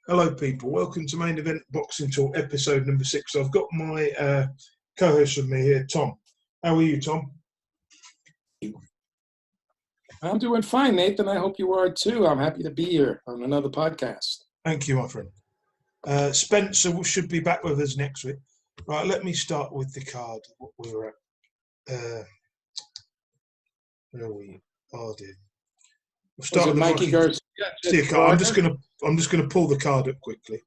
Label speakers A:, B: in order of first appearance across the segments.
A: Hello, people. Welcome to Main Event Boxing Talk, episode number 6. I've got my co-host with me here, Tom. How are you, Tom?
B: I'm doing fine, Nathan. I hope you are too. I'm happy to be here on another podcast.
A: Thank you, my friend. Spencer should be back with us next week. Right, let me start with the card. What we're at. Where are we? Oh, dear. We'll start with
B: Mikey Garcia.
A: See a card. I'm just gonna pull the card up quickly,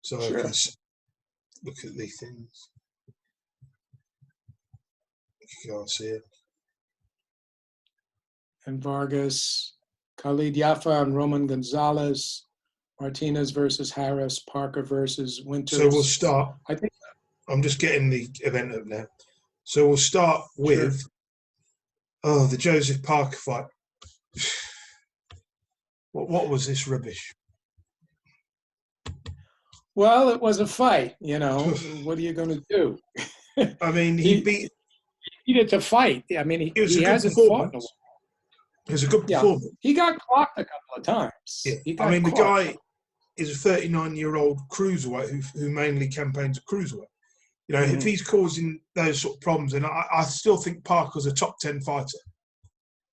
A: so
B: Sure.
A: I can look at these things. Garcia.
B: And Vargas, Khalid Yafa and Roman Gonzalez, Martinez versus Harris, Parker versus Winters.
A: So we'll start.
B: I think
A: I'm just getting the event up now. So we'll start with the Joseph Parker fight. What was this rubbish?
B: Well, it was a fight, you know. What are you going to do?
A: I mean, he
B: needed to fight. I mean, he hasn't fought in a while.
A: It was a good performance.
B: He got clocked a couple of times.
A: Yeah.
B: The
A: guy is a 39-year-old cruiserweight who mainly campaigns at cruiserweight. You know, if he's causing those sort of problems, and I still think Parker's a top 10 fighter.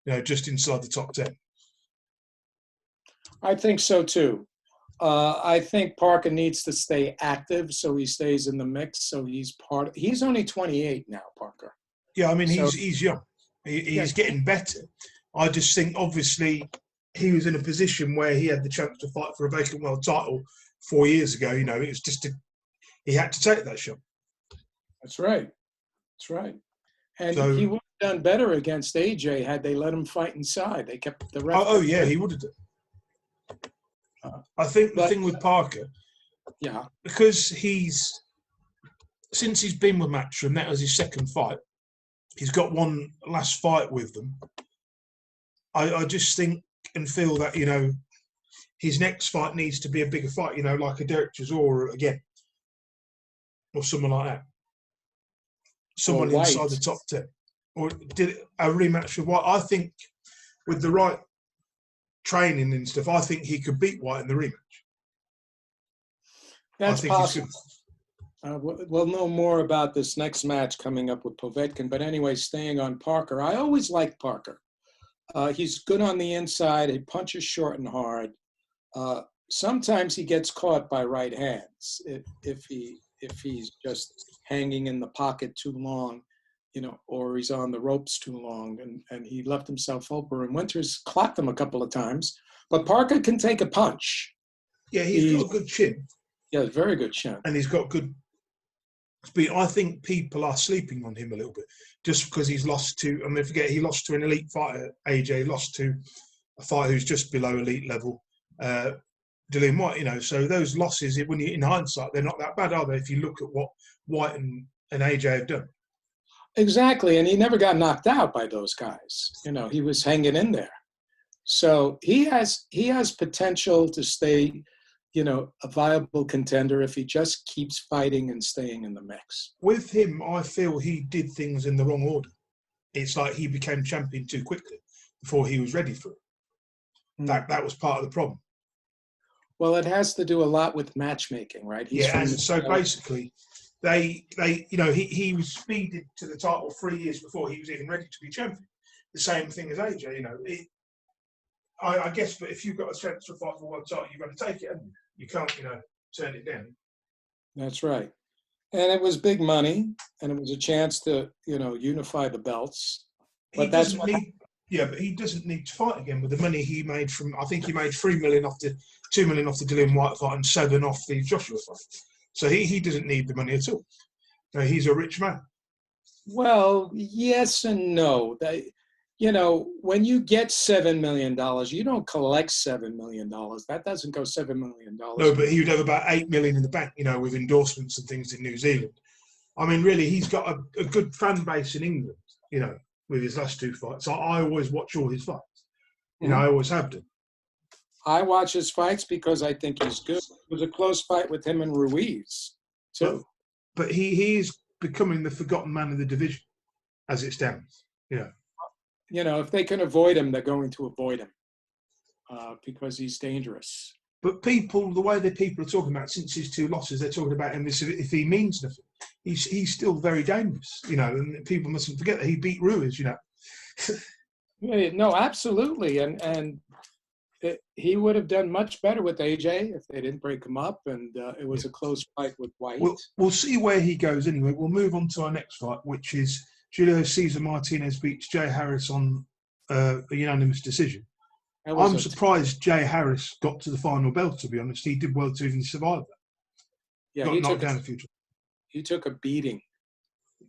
A: You know, just inside the top 10.
B: I think so too. I think Parker needs to stay active so he stays in the mix. So he's only 28 now, Parker.
A: Yeah, I mean, he's young. He's getting better. I just think, obviously, he was in a position where he had the chance to fight for a vacant world title 4 years ago. You know, it was just he had to take that shot.
B: That's right. That's right. And he would have done better against AJ had they let him fight inside. They kept the ref.
A: Oh yeah, he would have done. I think the thing with Parker, because since he's been with Matchroom, that was his second fight. He's got one last fight with them. I just think and feel that, you know, his next fight needs to be a bigger fight, you know, like a Derek Chisora again, or someone like that. Someone inside the top 10, or did a rematch with Whyte. I think with the right training and stuff, I think he could beat Whyte in the rematch.
B: That's possible. We'll know more about this next match coming up with Povetkin. But anyway, staying on Parker, I always liked Parker. He's good on the inside. He punches short and hard. Sometimes he gets caught by right hands if he's just hanging in the pocket too long, you know, or he's on the ropes too long, and he left himself open. And Winters clapped him a couple of times. But Parker can take a punch.
A: Yeah, he's got a good chin.
B: Yeah, very good chin.
A: And he's got good speed. I think people are sleeping on him a little bit just because he's lost to, I mean, forget, he lost to an elite fighter, AJ, lost to a fighter who's just below elite level, Dillian Whyte, you know. So those losses, when you in hindsight, they're not that bad, are they, if you look at what Whyte and AJ have done?
B: Exactly, and he never got knocked out by those guys. You know, he was hanging in there. So he has potential to stay, you know, a viable contender if he just keeps fighting and staying in the mix.
A: With him, I feel he did things in the wrong order. It's like he became champion too quickly before he was ready for it. That was part of the problem.
B: Well, it has to do a lot with matchmaking, right?
A: And so basically, they you know, he was speeded to the title 3 years before he was even ready to be champion. The same thing as AJ, you know. I guess, but if you've got a chance to fight for one title, you've got to take it, haven't you? You can't, you know, turn it down.
B: That's right. And it was big money, and it was a chance to, you know, unify the belts. But but
A: he doesn't need to fight again with the money he made from, I think he made $3 million off the $2 million off the Dillian Whyte fight and $7 million off the Joshua fight. So he doesn't need the money at all. You know, he's a rich man.
B: Well, yes and no. You know, when you get $7 million, you don't collect $7 million. That doesn't go $7 million.
A: No, but he would have about $8 million in the bank, you know, with endorsements and things in New Zealand. I mean, really, he's got a good fan base in England, you know, with his last two fights. So I always watch all his fights. You know, I always have done.
B: I watch his fights because I think he's good. It was a close fight with him and Ruiz, too.
A: But he is becoming the forgotten man of the division, as it stands, you know.
B: You know, if they can avoid him, they're going to avoid him because he's dangerous.
A: But people, the way that people are talking about since his 2 losses, they're talking about him as if he means nothing. He's still very dangerous, you know, and people mustn't forget that he beat Ruiz, you know.
B: Yeah, no, absolutely, and he would have done much better with AJ if they didn't break him up, and it was a close fight with Whyte.
A: We'll see where he goes anyway. We'll move on to our next fight, which is Julio Cesar Martinez beats Jay Harris on a unanimous decision. I'm surprised Jay Harris got to the final bell, to be honest. He did well to even survive that.
B: Yeah,
A: got knocked down a few times.
B: He took a beating.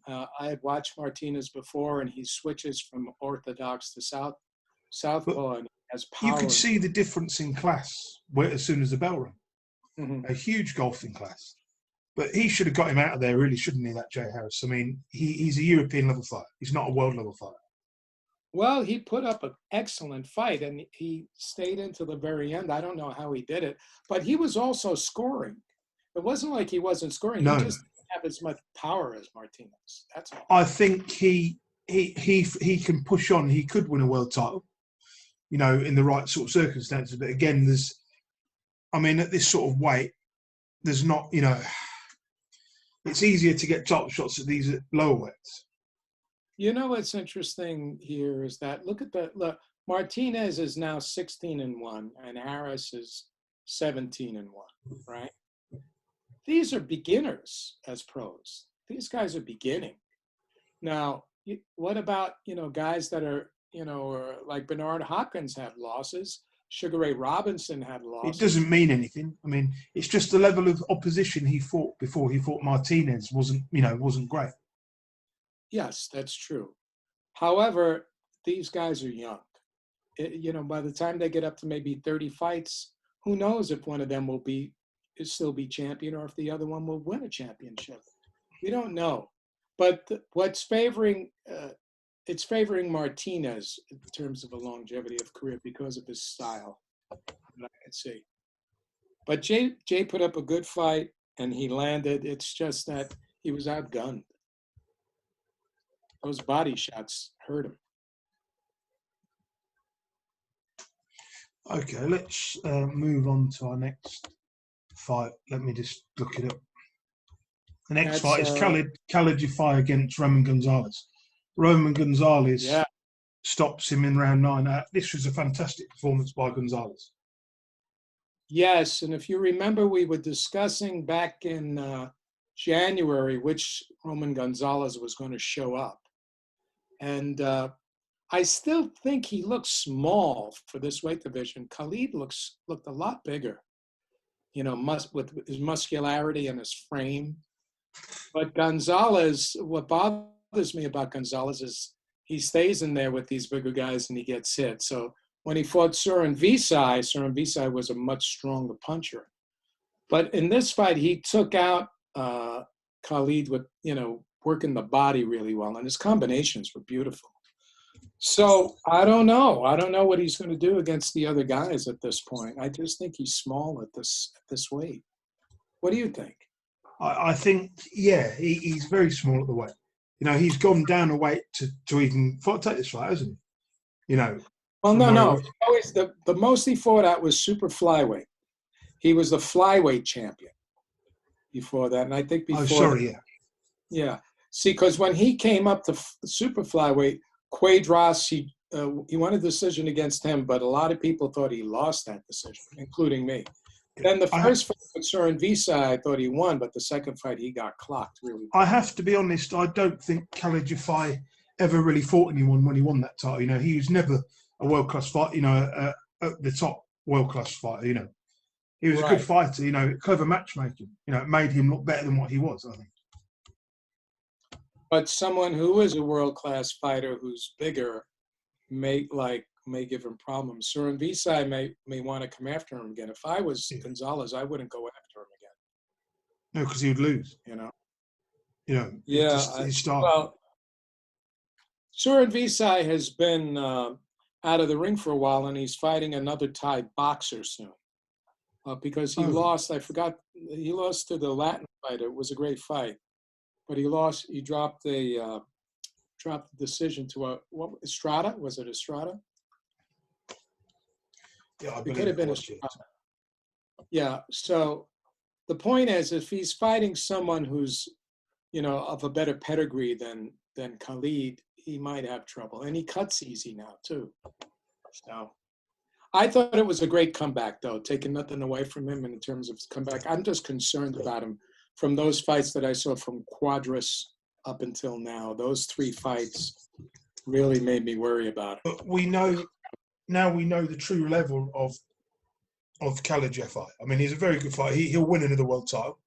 B: I had watched Martinez before, and he switches from orthodox to southpaw, and he has power.
A: You could see the difference in class as soon as the bell rang.
B: Mm-hmm.
A: A huge golfing class. But he should have got him out of there, really, shouldn't he, that Jay Harris? I mean, he's a European level fighter. He's not a world level fighter.
B: Well, he put up an excellent fight, and he stayed into the very end. I don't know how he did it, but he was also scoring. It wasn't like he wasn't scoring.
A: No.
B: He just didn't have as much power as Martinez. That's all.
A: I think he can push on. He could win a world title, you know, in the right sort of circumstances. But again, at this sort of weight, there's not, you know, it's easier to get top shots at these lower weights.
B: You know what's interesting here is that look, Martinez is now 16-1 and Harris is 17-1, right? These are beginners as pros. These guys are beginning. Now, what about, you know, guys that are, you know, like Bernard Hopkins had losses. Sugar Ray Robinson had losses.
A: It doesn't mean anything. I mean, it's just the level of opposition he fought before he fought Martinez wasn't great.
B: Yes, that's true. However, these guys are young. You know, by the time they get up to maybe 30 fights, who knows if one of them will still be champion or if the other one will win a championship. We don't know. But what's favoring it's favoring Martinez in terms of a longevity of career because of his style, that I can see. But Jay put up a good fight and he landed. It's just that he was outgunned. Those body shots hurt him.
A: Okay, let's move on to our next fight. Let me just look it up. The next fight is Khalid Jafai against Roman Gonzalez. Roman Gonzalez stops him in round 9. This was a fantastic performance by Gonzalez.
B: Yes, and if you remember, we were discussing back in January which Roman Gonzalez was going to show up. And I still think he looks small for this weight division. Khalid looked a lot bigger, you know, with his muscularity and his frame. But Gonzalez, what bothers me about Gonzalez is he stays in there with these bigger guys and he gets hit. So when he fought Surin Visai was a much stronger puncher. But in this fight, he took out Khalid with, you know, working the body really well, and his combinations were beautiful. So I don't know. I don't know what he's going to do against the other guys at this point. I just think he's small at this weight. What do you think?
A: I think, he's very small at the weight. You know, he's gone down a weight to even take this fight, hasn't he? You know.
B: Well, no. Always the most he fought at was super flyweight. He was the flyweight champion before that, and I think before. Yeah. See, because when he came up to super flyweight, Quadras, he won a decision against him, but a lot of people thought he lost that decision, including me. Then the first fight with Surin Visai, I thought he won, but the second fight he got clocked really bad.
A: I have to be honest, I don't think Khalid Jafai ever really fought anyone when he won that title. You know, he was never a world-class fighter, you know, at the top world-class fighter, you know. He was a good fighter, you know, clever matchmaking. You know, it made him look better than what he was, I think.
B: But someone who is a world-class fighter who's bigger may give him problems. Surin Visai may want to come after him again. If I was Gonzalez, I wouldn't go after him again.
A: No, because he would lose.
B: You know.
A: Yeah. His style.
B: Well, Surin Visai has been out of the ring for a while, and he's fighting another Thai boxer soon. Because he lost. I forgot. He lost to the Latin fighter. It was a great fight. But he lost. He dropped the decision to Estrada. Was it Estrada?
A: Yeah, I
B: it
A: believe
B: could have been
A: it was,
B: Estrada. Yeah. So the point is, if he's fighting someone who's, of a better pedigree than Khalid, he might have trouble. And he cuts easy now too. So I thought it was a great comeback, though, taking nothing away from him in terms of his comeback. I'm just concerned about him from those fights that I saw from Quadras up until now. Those 3 fights really made me worry about him.
A: But we know the true level of Khalid. I mean, he's a very good fighter. He'll win another world title,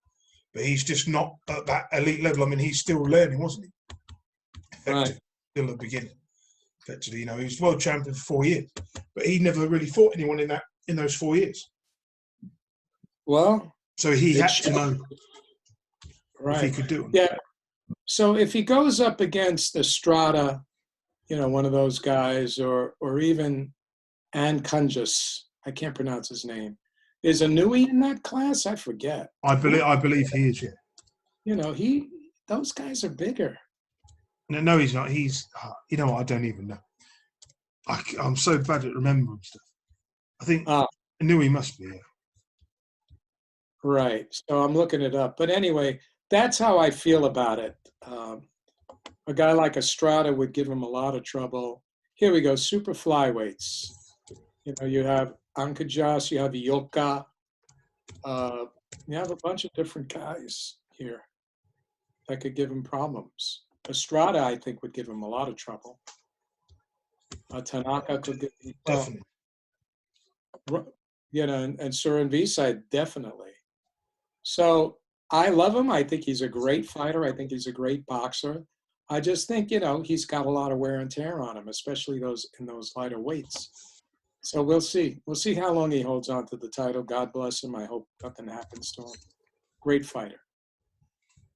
A: but he's just not at that elite level. I mean, he's still learning, wasn't he?
B: Right.
A: Still at the beginning. Effectively, he was world champion for 4 years, but he never really fought anyone in those 4 years.
B: Well,
A: so he had to know if he could do it.
B: Yeah. So if he goes up against Estrada, one of those guys, or even Ankunjas, I can't pronounce his name. Is Anui in that class? I forget.
A: I believe he is. Yeah.
B: Those guys are bigger.
A: No, he's not. He's. You know what? I don't even know. I'm so bad at remembering stuff. I think Anui must be. Yeah.
B: Right. So I'm looking it up. But anyway, that's how I feel about it. A guy like Estrada would give him a lot of trouble. Here we go. Super flyweights. You have Ankajas, you have Yoka. You have a bunch of different guys here that could give him problems. Estrada, I think, would give him a lot of trouble. Tanaka could give him
A: definitely.
B: And Surin Visai, definitely. So I love him. I think he's a great fighter. I think he's a great boxer. I just think, he's got a lot of wear and tear on him, especially in those lighter weights. So we'll see. We'll see how long he holds on to the title. God bless him. I hope nothing happens to him. Great fighter.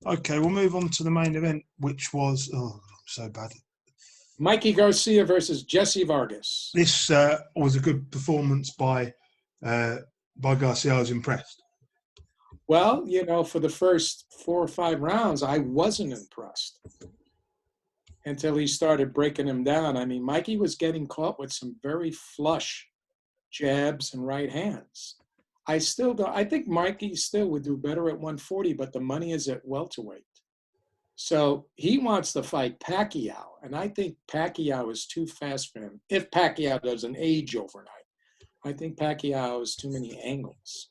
A: Okay, we'll move on to the main event, which was, I'm so bad.
B: Mikey Garcia versus Jesse Vargas.
A: This was a good performance by Garcia. I was impressed.
B: Well, for the first 4 or 5 rounds, I wasn't impressed until he started breaking him down. I mean, Mikey was getting caught with some very flush jabs and right hands. I think Mikey still would do better at 140, but the money is at welterweight. So he wants to fight Pacquiao, and I think Pacquiao is too fast for him. If Pacquiao doesn't age overnight, I think Pacquiao has too many angles.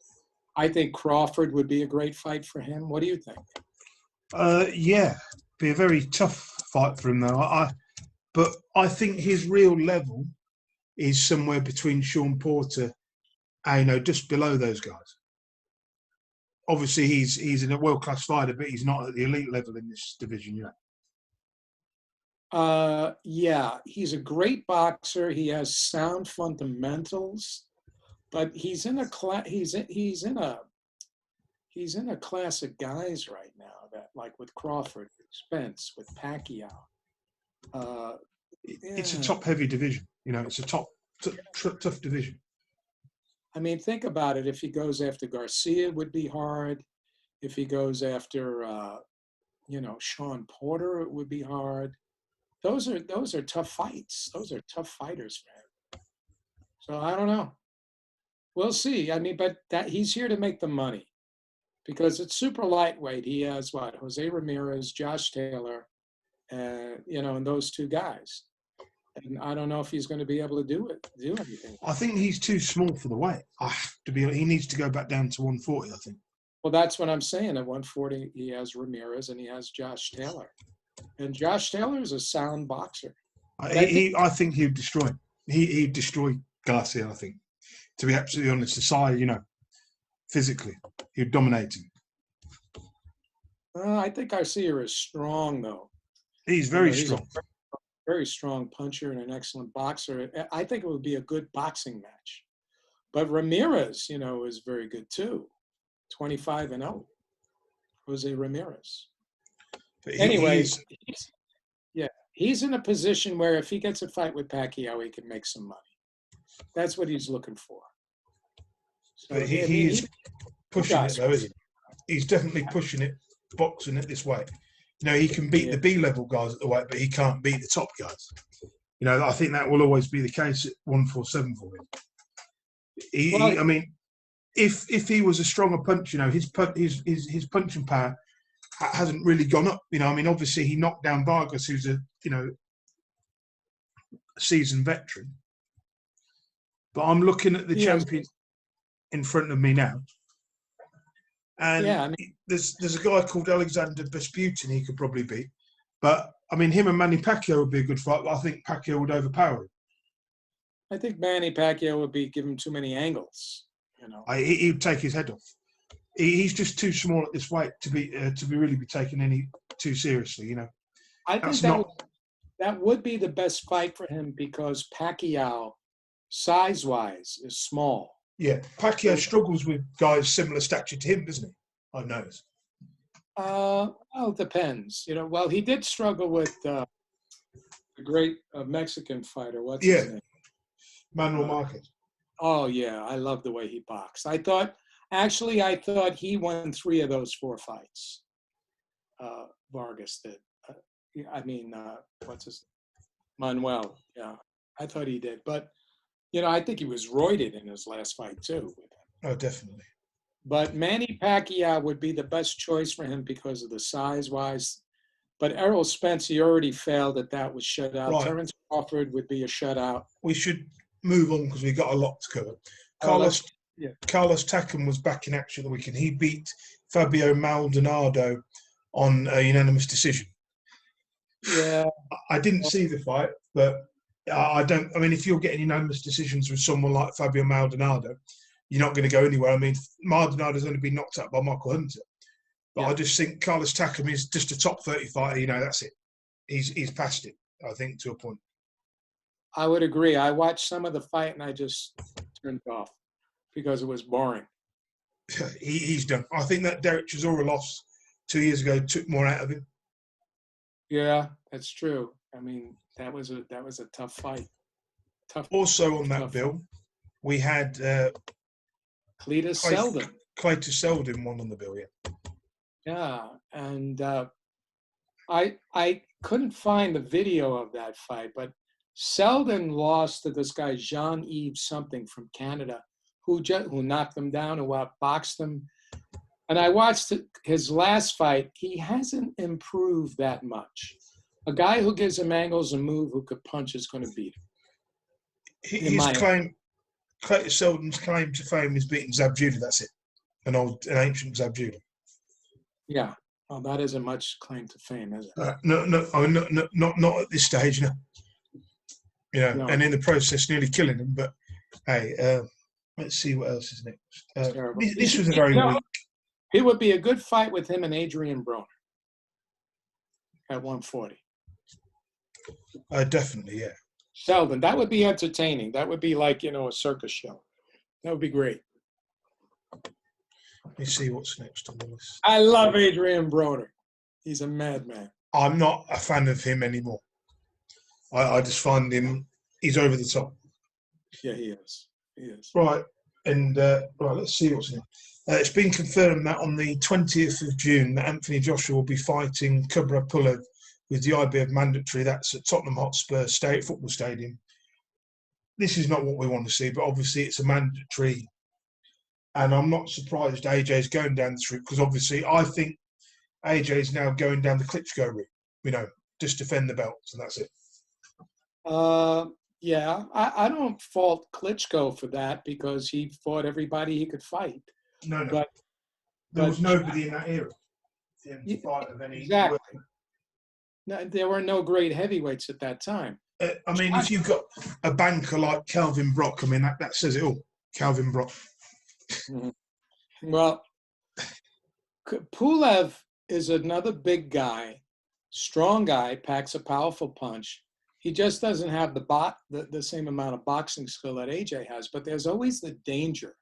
B: I think Crawford would be a great fight for him. What do you think?
A: Yeah, be a very tough fight for him, though. But I think his real level is somewhere between Sean Porter and, just below those guys. Obviously, he's a world-class fighter, but he's not at the elite level in this division yet.
B: Yeah, he's a great boxer. He has sound fundamentals, but he's in a class of guys right now that, like with Crawford, with Spence, with Pacquiao.
A: It's a top-heavy division. It's a tough division.
B: I mean, think about it. If he goes after Garcia, it would be hard. If he goes after, Sean Porter, it would be hard. Those are tough fights. Those are tough fighters for him. So I don't know. We'll see. I mean, but he's here to make the money because it's super lightweight. He has Jose Ramirez, Josh Taylor, and those 2 guys. And I don't know if he's going to be able to do anything.
A: I think he's too small for the weight. He needs to go back down to 140, I think.
B: Well, that's what I'm saying. At 140, he has Ramirez and he has Josh Taylor. And Josh Taylor is a sound boxer.
A: I think he'd destroy him. He'd destroy Garcia, I think. To be absolutely honest, the size, physically, he'd dominate him.
B: I think Garcia is strong, though.
A: He's very strong.
B: Very strong puncher and an excellent boxer. I think it would be a good boxing match. But Ramirez, is very good too. 25-0. Jose Ramirez.
A: But
B: he's in a position where if he gets a fight with Pacquiao, he can make some money. That's what he's looking for. So
A: but he's pushing it, though, isn't he? He's definitely pushing it, boxing it this way. He can beat the B-level guys at the weight, but he can't beat the top guys. I think that will always be the case at 147 for him. if he was a stronger puncher, his punching power hasn't really gone up. I mean, obviously he knocked down Vargas, who's a seasoned veteran. But I'm looking at the champion in front of me now, and there's a guy called Alexander Vesputin he could probably beat. But I mean, him and Manny Pacquiao would be a good fight. But I think Pacquiao would overpower him.
B: I think Manny Pacquiao would be giving too many angles.
A: He would take his head off. He's just too small at this weight to be really be taken any too seriously.
B: I think that would be the best fight for him because Pacquiao, size-wise, is small.
A: Yeah, Pacquiao struggles with guys similar stature to him, doesn't he? I've noticed.
B: Well, it depends. Well, he did struggle with the great Mexican fighter. What's his name?
A: Manuel Marquez.
B: Oh, yeah. I love the way he boxed. I thought he won 3 of those 4 fights. Vargas did. What's his name? Manuel. Yeah, I thought he did. But, I think he was roided in his last fight, too.
A: Oh, definitely.
B: But Manny Pacquiao would be the best choice for him because of the size-wise. But Errol Spence, he already failed at that, was shut out.
A: Right.
B: Terence Crawford would be a shutout.
A: We should move on because we've got a lot to cover. Carlos Takam was back in action the weekend. He beat Fabio Maldonado on a unanimous decision.
B: Yeah.
A: I didn't see the fight, but I mean, if you're getting unanimous decisions with someone like Fabio Maldonado, you're not going to go anywhere. I mean, Maldonado's only been knocked out by Michael Hunter. But I just think Carlos Takam is just a top 30 fighter. That's it. He's past it, I think, to a point.
B: I would agree. I watched some of the fight and I just turned off because it was boring.
A: He's done. I think that Derek Chisora loss 2 years ago took more out of him.
B: Yeah, that's true. I mean, that was a tough fight.
A: Also on that bill, we had
B: Cletus Selden.
A: Cletus Selden won on the bill, yeah.
B: Yeah, and I couldn't find the video of that fight, but Selden lost to this guy Jean-Yves something from Canada, who knocked him down, who outboxed him. And I watched his last fight. He hasn't improved that much. A guy who gives him angles and move, who could punch, is going to beat him.
A: Cletus Selden's claim to fame is beating Zab Judah. That's it, an ancient Zab Judah.
B: Yeah, well, that isn't much claim to fame, is it?
A: No, not at this stage, no. No. And in the process, nearly killing him. But hey, let's see what else is next. This was a very weak.
B: It would be a good fight with him and Adrian Broner at 140.
A: Definitely, yeah.
B: Selden, that would be entertaining. That would be like, a circus show. That would be great.
A: Let me see what's next on the list.
B: I love Adrian Broner. He's a madman.
A: I'm not a fan of him anymore. I just find he's over the top.
B: Yeah, he is. He is.
A: Right, and let's see what's next. It's been confirmed that on the 20th of June that Anthony Joshua will be fighting Kubra Pulev with the IBF mandatory. That's at Tottenham Hotspur Football Stadium. This is not what we want to see, but obviously it's a mandatory. And I'm not surprised AJ's going down this route because obviously I think AJ's now going down the Klitschko route, just defend the belts and that's it.
B: Yeah, I don't fault Klitschko for that because he fought everybody he could fight.
A: No. But there was nobody in that era to fight of any.
B: Exactly. No, there were no great heavyweights at that time.
A: I mean, if you've got a banker like Calvin Brock, I mean, that says it all. Calvin Brock.
B: Mm-hmm. Well, Pulev is another big guy, strong guy, packs a powerful punch. He just doesn't have the same amount of boxing skill that AJ has, but there's always the danger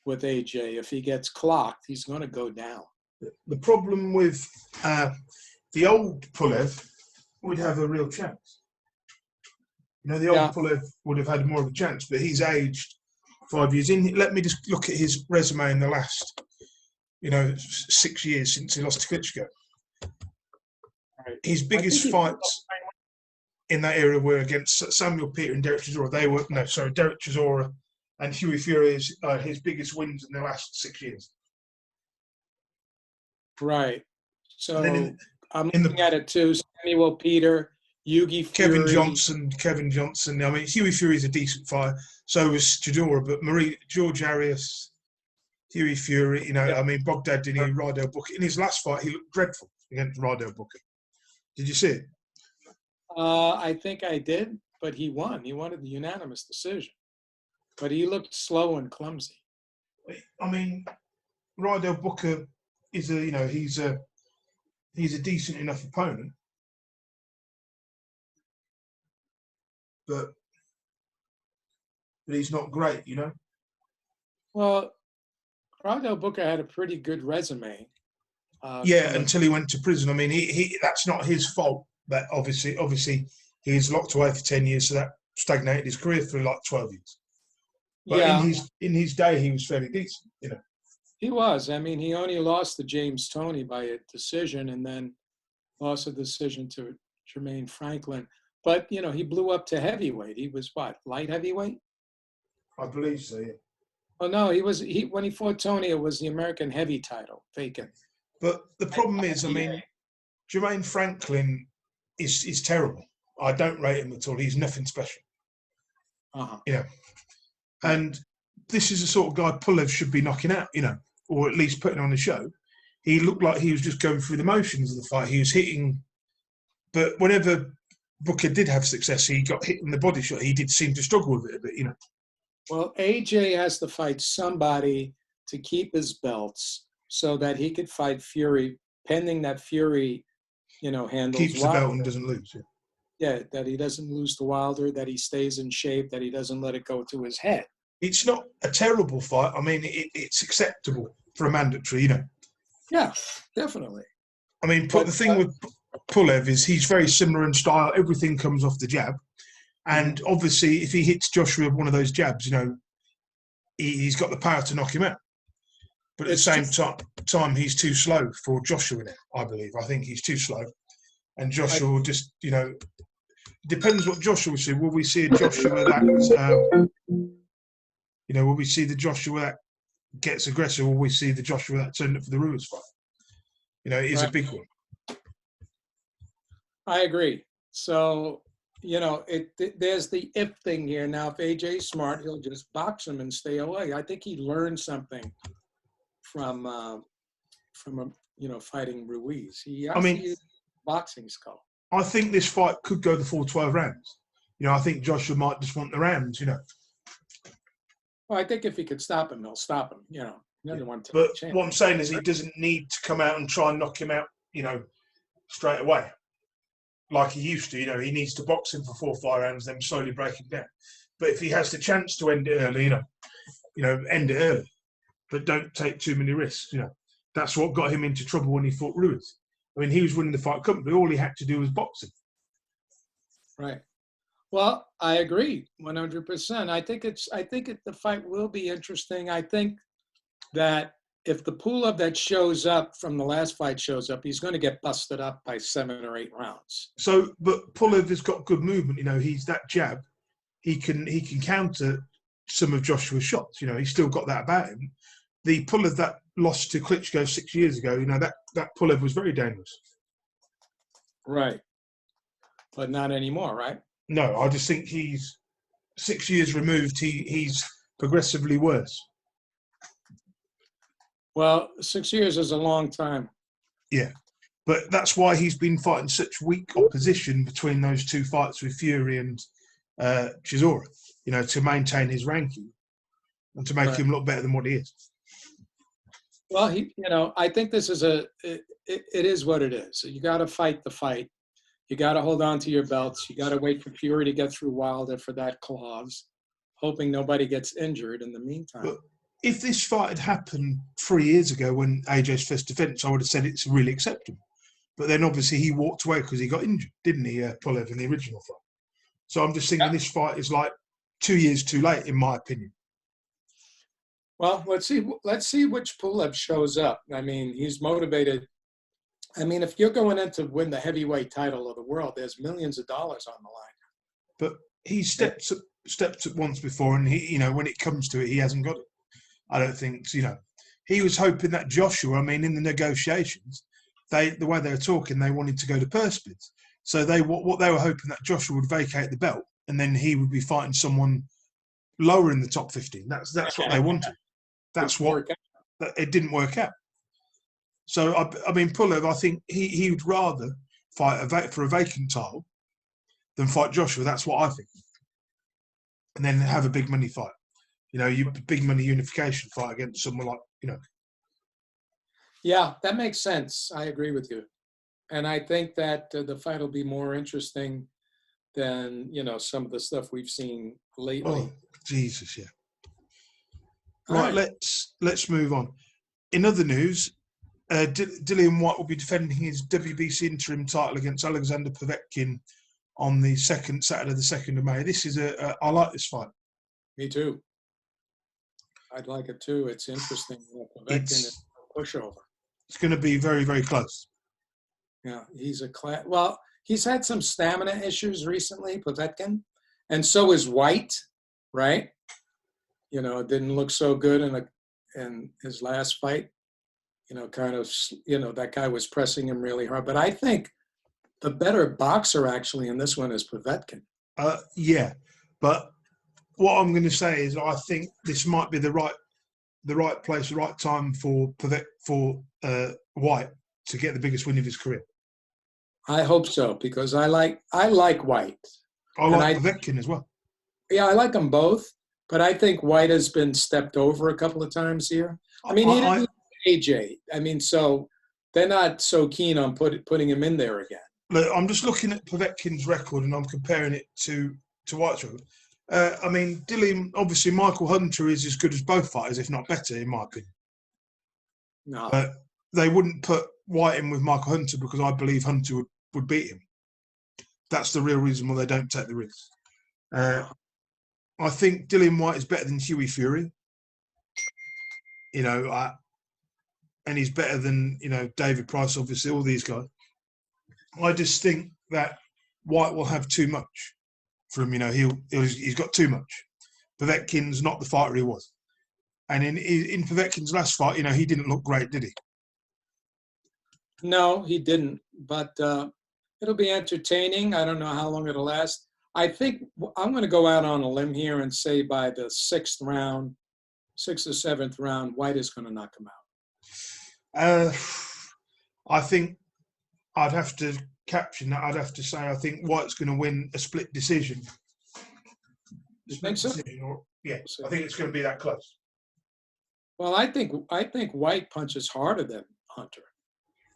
B: with AJ. If he gets clocked, he's going to go down.
A: The problem with the old Pulev would have a real chance. The old Pulev would have had more of a chance, but he's aged 5 years in. Let me just look at his resume in the last, 6 years since he lost to Klitschko. Right. His biggest fights in that era were against Samuel Peter and Derek Chisora. Derek Chisora and Huey Fury is his biggest wins in the last 6 years.
B: Right.
A: And then
B: So I'm looking at it too. Samuel Peter, Yugi
A: Kevin
B: Fury.
A: Johnson. I mean, Huey Fury is a decent fighter. So was Chidora, but George Arias, Huey Fury, I mean, Bogdadini, Rydell Booker. In his last fight, he looked dreadful against Rydell Booker. Did you see it?
B: I think I did, but he won. He wanted the unanimous decision. But he looked slow and clumsy.
A: I mean, Rydell Booker is he's a decent enough opponent, but he's not great,
B: Well, Rydell Booker had a pretty good resume.
A: Until he went to prison. I mean, he that's not his fault. But obviously, he's locked away for 10 years, so that stagnated his career for like 12 years. But
B: yeah,
A: in his day, he was fairly decent,
B: he was. I mean, he only lost to James Toney by a decision, and then lost a decision to Jermaine Franklin. But he blew up to heavyweight. He was what, light heavyweight?
A: I believe so. Yeah.
B: Oh no, when he fought Toney, it was the American heavy title, vacant.
A: But the problem is, I mean, Jermaine Franklin is terrible. I don't rate him at all. He's nothing special. And this is the sort of guy Pulev should be knocking out, or at least putting on the show. He looked like he was just going through the motions of the fight. He was hitting, but whenever Booker did have success, he got hit in the body shot. He did seem to struggle with it a bit,
B: Well, AJ has to fight somebody to keep his belts so that he could fight Fury, pending that Fury, handles
A: keeps
B: Wilder.
A: The belt and doesn't lose.
B: Yeah, that he doesn't lose to Wilder, that he stays in shape, that he doesn't let it go to his head.
A: It's not a terrible fight. I mean, it's acceptable for a mandatory,
B: Yeah, definitely.
A: I mean, the thing with Pulev is he's very similar in style. Everything comes off the jab. And obviously, if he hits Joshua with one of those jabs, he's got the power to knock him out. But at the same time, he's too slow for Joshua now, I believe. I think he's too slow. And Joshua will just, depends what Joshua will see. Will we see a Joshua that, will we see the Joshua that gets aggressive, or will we see the Joshua that turned up for the Ruiz fight? It is a big one.
B: I agree. So, there's the if thing here. Now, if AJ's smart, he'll just box him and stay away. I think he learned something from fighting Ruiz. He used boxing skull.
A: I think this fight could go the full 12 rounds. I think Joshua might just want the rounds,
B: Well, I think if he could stop him, he'll stop him, He doesn't want to.
A: But what I'm saying is he doesn't need to come out and try and knock him out, straight away. Like he used to, he needs to box him for 4 or 5 rounds, then slowly break him down. But if he has the chance to end it early, end it early. But don't take too many risks, That's what got him into trouble when he fought Ruiz. I mean, he was winning the fight comfortably. All he had to do was box him.
B: Right. Well, I agree 100%. I think the fight will be interesting. I think that if the Pulev that shows up from the last fight shows up, he's going to get busted up by 7 or 8 rounds.
A: So, but Pulev has got good movement. He's that jab. He can counter some of Joshua's shots. He's still got that about him. The Pulev that lost to Klitschko 6 years ago, that Pulev was very dangerous.
B: Right. But not anymore, right?
A: No, I just think he's 6 years removed. He's progressively worse.
B: Well, 6 years is a long time.
A: Yeah. But that's why he's been fighting such weak opposition between those 2 fights with Fury and Chisora, to maintain his ranking and to make him look better than what he is.
B: Well, I think this is it is what it is. You got to fight the fight. You got to hold on to your belts. You got to wait for Fury to get through Wilder for that clause, hoping nobody gets injured in the meantime.
A: But if this fight had happened 3 years ago when AJ's first defence, I would have said it's really acceptable. But then obviously he walked away because he got injured, didn't he, Pulev, in the original fight? So I'm just thinking this fight is like 2 years too late, in my opinion.
B: Well, let's see which Pulev shows up. I mean, he's motivated. I mean, if you're going in to win the heavyweight title of the world, there's millions of dollars on the line.
A: But he stepped stepped up once before, and he, when it comes to it, he hasn't got it. I don't think, he was hoping that Joshua. I mean, in the negotiations, the way they were talking, they wanted to go to purse bids. So what they were hoping that Joshua would vacate the belt, and then he would be fighting someone lower in the top 15. That's what they wanted. That's what it didn't work out. So I mean, Pulev, I think he would rather fight for a vacant title than fight Joshua. That's what I think. And then have a big money fight. Big money unification fight against someone like.
B: Yeah, that makes sense. I agree with you. And I think that the fight will be more interesting than, some of the stuff we've seen lately.
A: Oh, Jesus, yeah.
B: Right.
A: Let's move on. In other news, Dillian Whyte will be defending his WBC interim title against Alexander Povetkin on the Saturday, the 2nd of May. This is I like this fight.
B: Me too. I'd like it too. It's interesting. Povetkin is a pushover.
A: It's going to be very, very close.
B: Yeah, well, he's had some stamina issues recently, Povetkin, and so is Whyte, right? It didn't look so good in his last fight. That guy was pressing him really hard. But I think the better boxer actually in this one is Povetkin.
A: Yeah, but what I'm going to say is I think this might be the right place, the right time for Whyte to get the biggest win of his career.
B: I hope so, because I like Whyte.
A: I like Povetkin as well.
B: Yeah, I like them both, but I think Whyte has been stepped over a couple of times here. I mean, he didn't lose AJ. I mean, so they're not so keen on putting him in there again.
A: Look, I'm just looking at Povetkin's record and I'm comparing it to Whyte's record. I mean, Dillian, obviously, Michael Hunter is as good as both fighters, if not better, in my opinion.
B: No.
A: But they wouldn't put Whyte in with Michael Hunter because I believe Hunter would beat him. That's the real reason why they don't take the risk. I think Dillian Whyte is better than Hughie Fury. And he's better than, David Price, obviously, all these guys. I just think that Whyte will have too much from, he's got too much. Povetkin's not the fighter he was. And in Povetkin's last fight, he didn't look great, did he?
B: No, he didn't. But it'll be entertaining. I don't know how long it'll last. I think I'm going to go out on a limb here and say by the 6th or 7th round, Whyte is going to knock him out.
A: I think I'd have to caption that. I'd have to say I think Whyte's going to win a split decision.
B: You think so?
A: Yeah, I think it's going to be that close.
B: Well, I think Whyte punches harder than Hunter.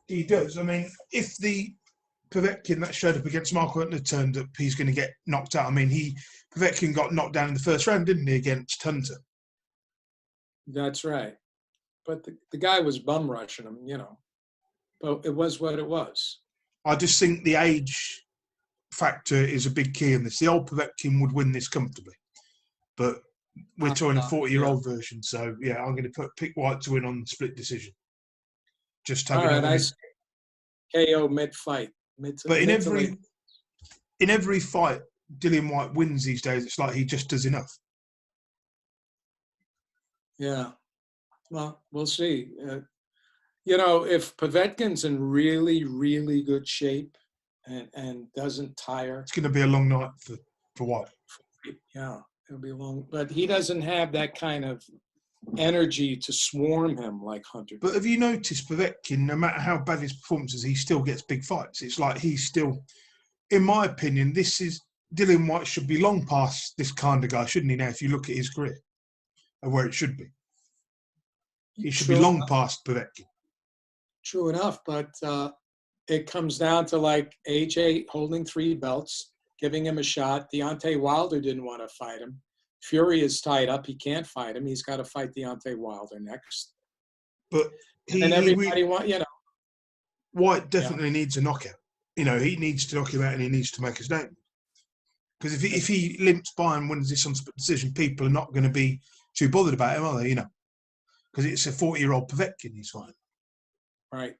A: He does. I mean, if the Povetkin that showed up against Michael Hunter turned up, he's going to get knocked out. I mean, Povetkin got knocked down in the first round, didn't he, against Hunter?
B: That's right. But the guy was bum rushing him, But it was what it was.
A: I just think the age factor is a big key in this. The old Povetkin would win this comfortably. But we're talking a 40-year-old version. So, yeah, I'm going to pick Whyte to win on the split decision. Just have it.
B: I KO mid-fight.
A: But in every fight Dillian Whyte wins these days, it's like he just does enough.
B: Yeah. Well, we'll see. If Povetkin's in really, really good shape and doesn't tire.
A: It's going to be a long night for Whyte.
B: Yeah, it'll be long. But he doesn't have that kind of energy to swarm him like Hunter.
A: But have you noticed Povetkin, no matter how bad his performance is, he still gets big fights. It's like he's still, in my opinion, Dillian Whyte should be long past this kind of guy, shouldn't he, now, if you look at his career and where it should be. He should be long past Povetkin.
B: True enough, but it comes down to like AJ holding 3 belts, giving him a shot. Deontay Wilder didn't want to fight him. Fury is tied up. He can't fight him. He's got to fight Deontay Wilder next.
A: But Whyte definitely needs a knockout. He needs to knock him out and he needs to make a statement. Because if he limps by and wins this on split decision, people are not going to be too bothered about him, are they? Because it's a 40-year-old Povetkin he's fighting.
B: Right.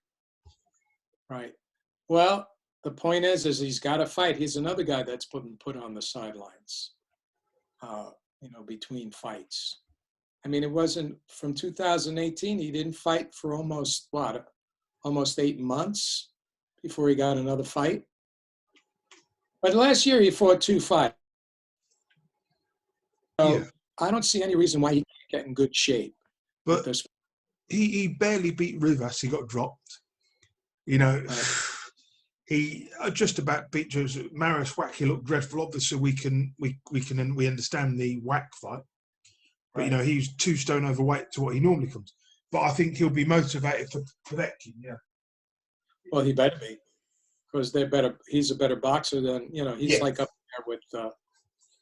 B: Well, the point is he's got to fight. He's another guy that's put on the sidelines. between fights. I mean, it wasn't from 2018. He didn't fight for almost 8 months before he got another fight. But last year he fought 2 fights. So
A: Yeah.
B: I don't see any reason why he can't get in good shape.
A: But he barely beat Rivas. He got dropped. Right. He just about beat Joseph. Marius Whyte, he looked dreadful. Obviously, we understand the Whack fight. But,
B: right.
A: He's 2 stone overweight to what he normally comes. But I think he'll be motivated for Povetkin, yeah.
B: Well, he better be, because they're better. He's a better boxer than, he's like up there with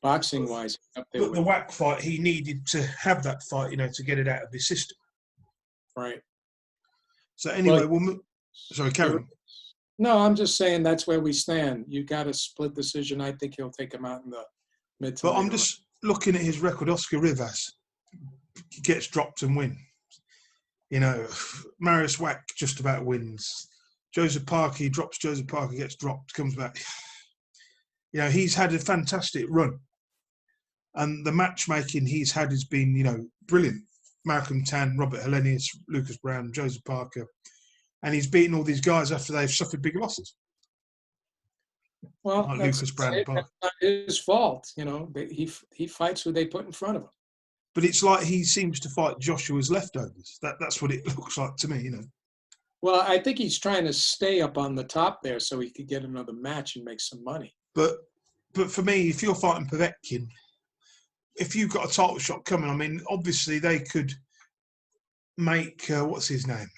B: boxing-wise. Up there
A: but the Whack fight, he needed to have that fight, to get it out of his system.
B: Right.
A: So anyway, sorry, carry on.
B: No, I'm just saying that's where we stand. You got a split decision. I think he'll take him out in the mid.
A: But I'm just looking at his record. Oscar Rivas gets dropped and wins. Marius Whack just about wins. Joseph Parker, he drops Joseph Parker, gets dropped, comes back. He's had a fantastic run. And the matchmaking he's had has been, brilliant. Malcolm Tan, Robert Hellenius, Lucas Brown, Joseph Parker. And he's beaten all these guys after they've suffered big losses.
B: Well,
A: like
B: that's
A: Lucas Brown and Parker.
B: not his fault. He fights who they put in front of him.
A: But it's like he seems to fight Joshua's leftovers. That's what it looks like to me,
B: Well, I think he's trying to stay up on the top there so he could get another match and make some money.
A: But for me, if you're fighting Povetkin, if you've got a title shot coming, I mean, obviously they could make, what's his name?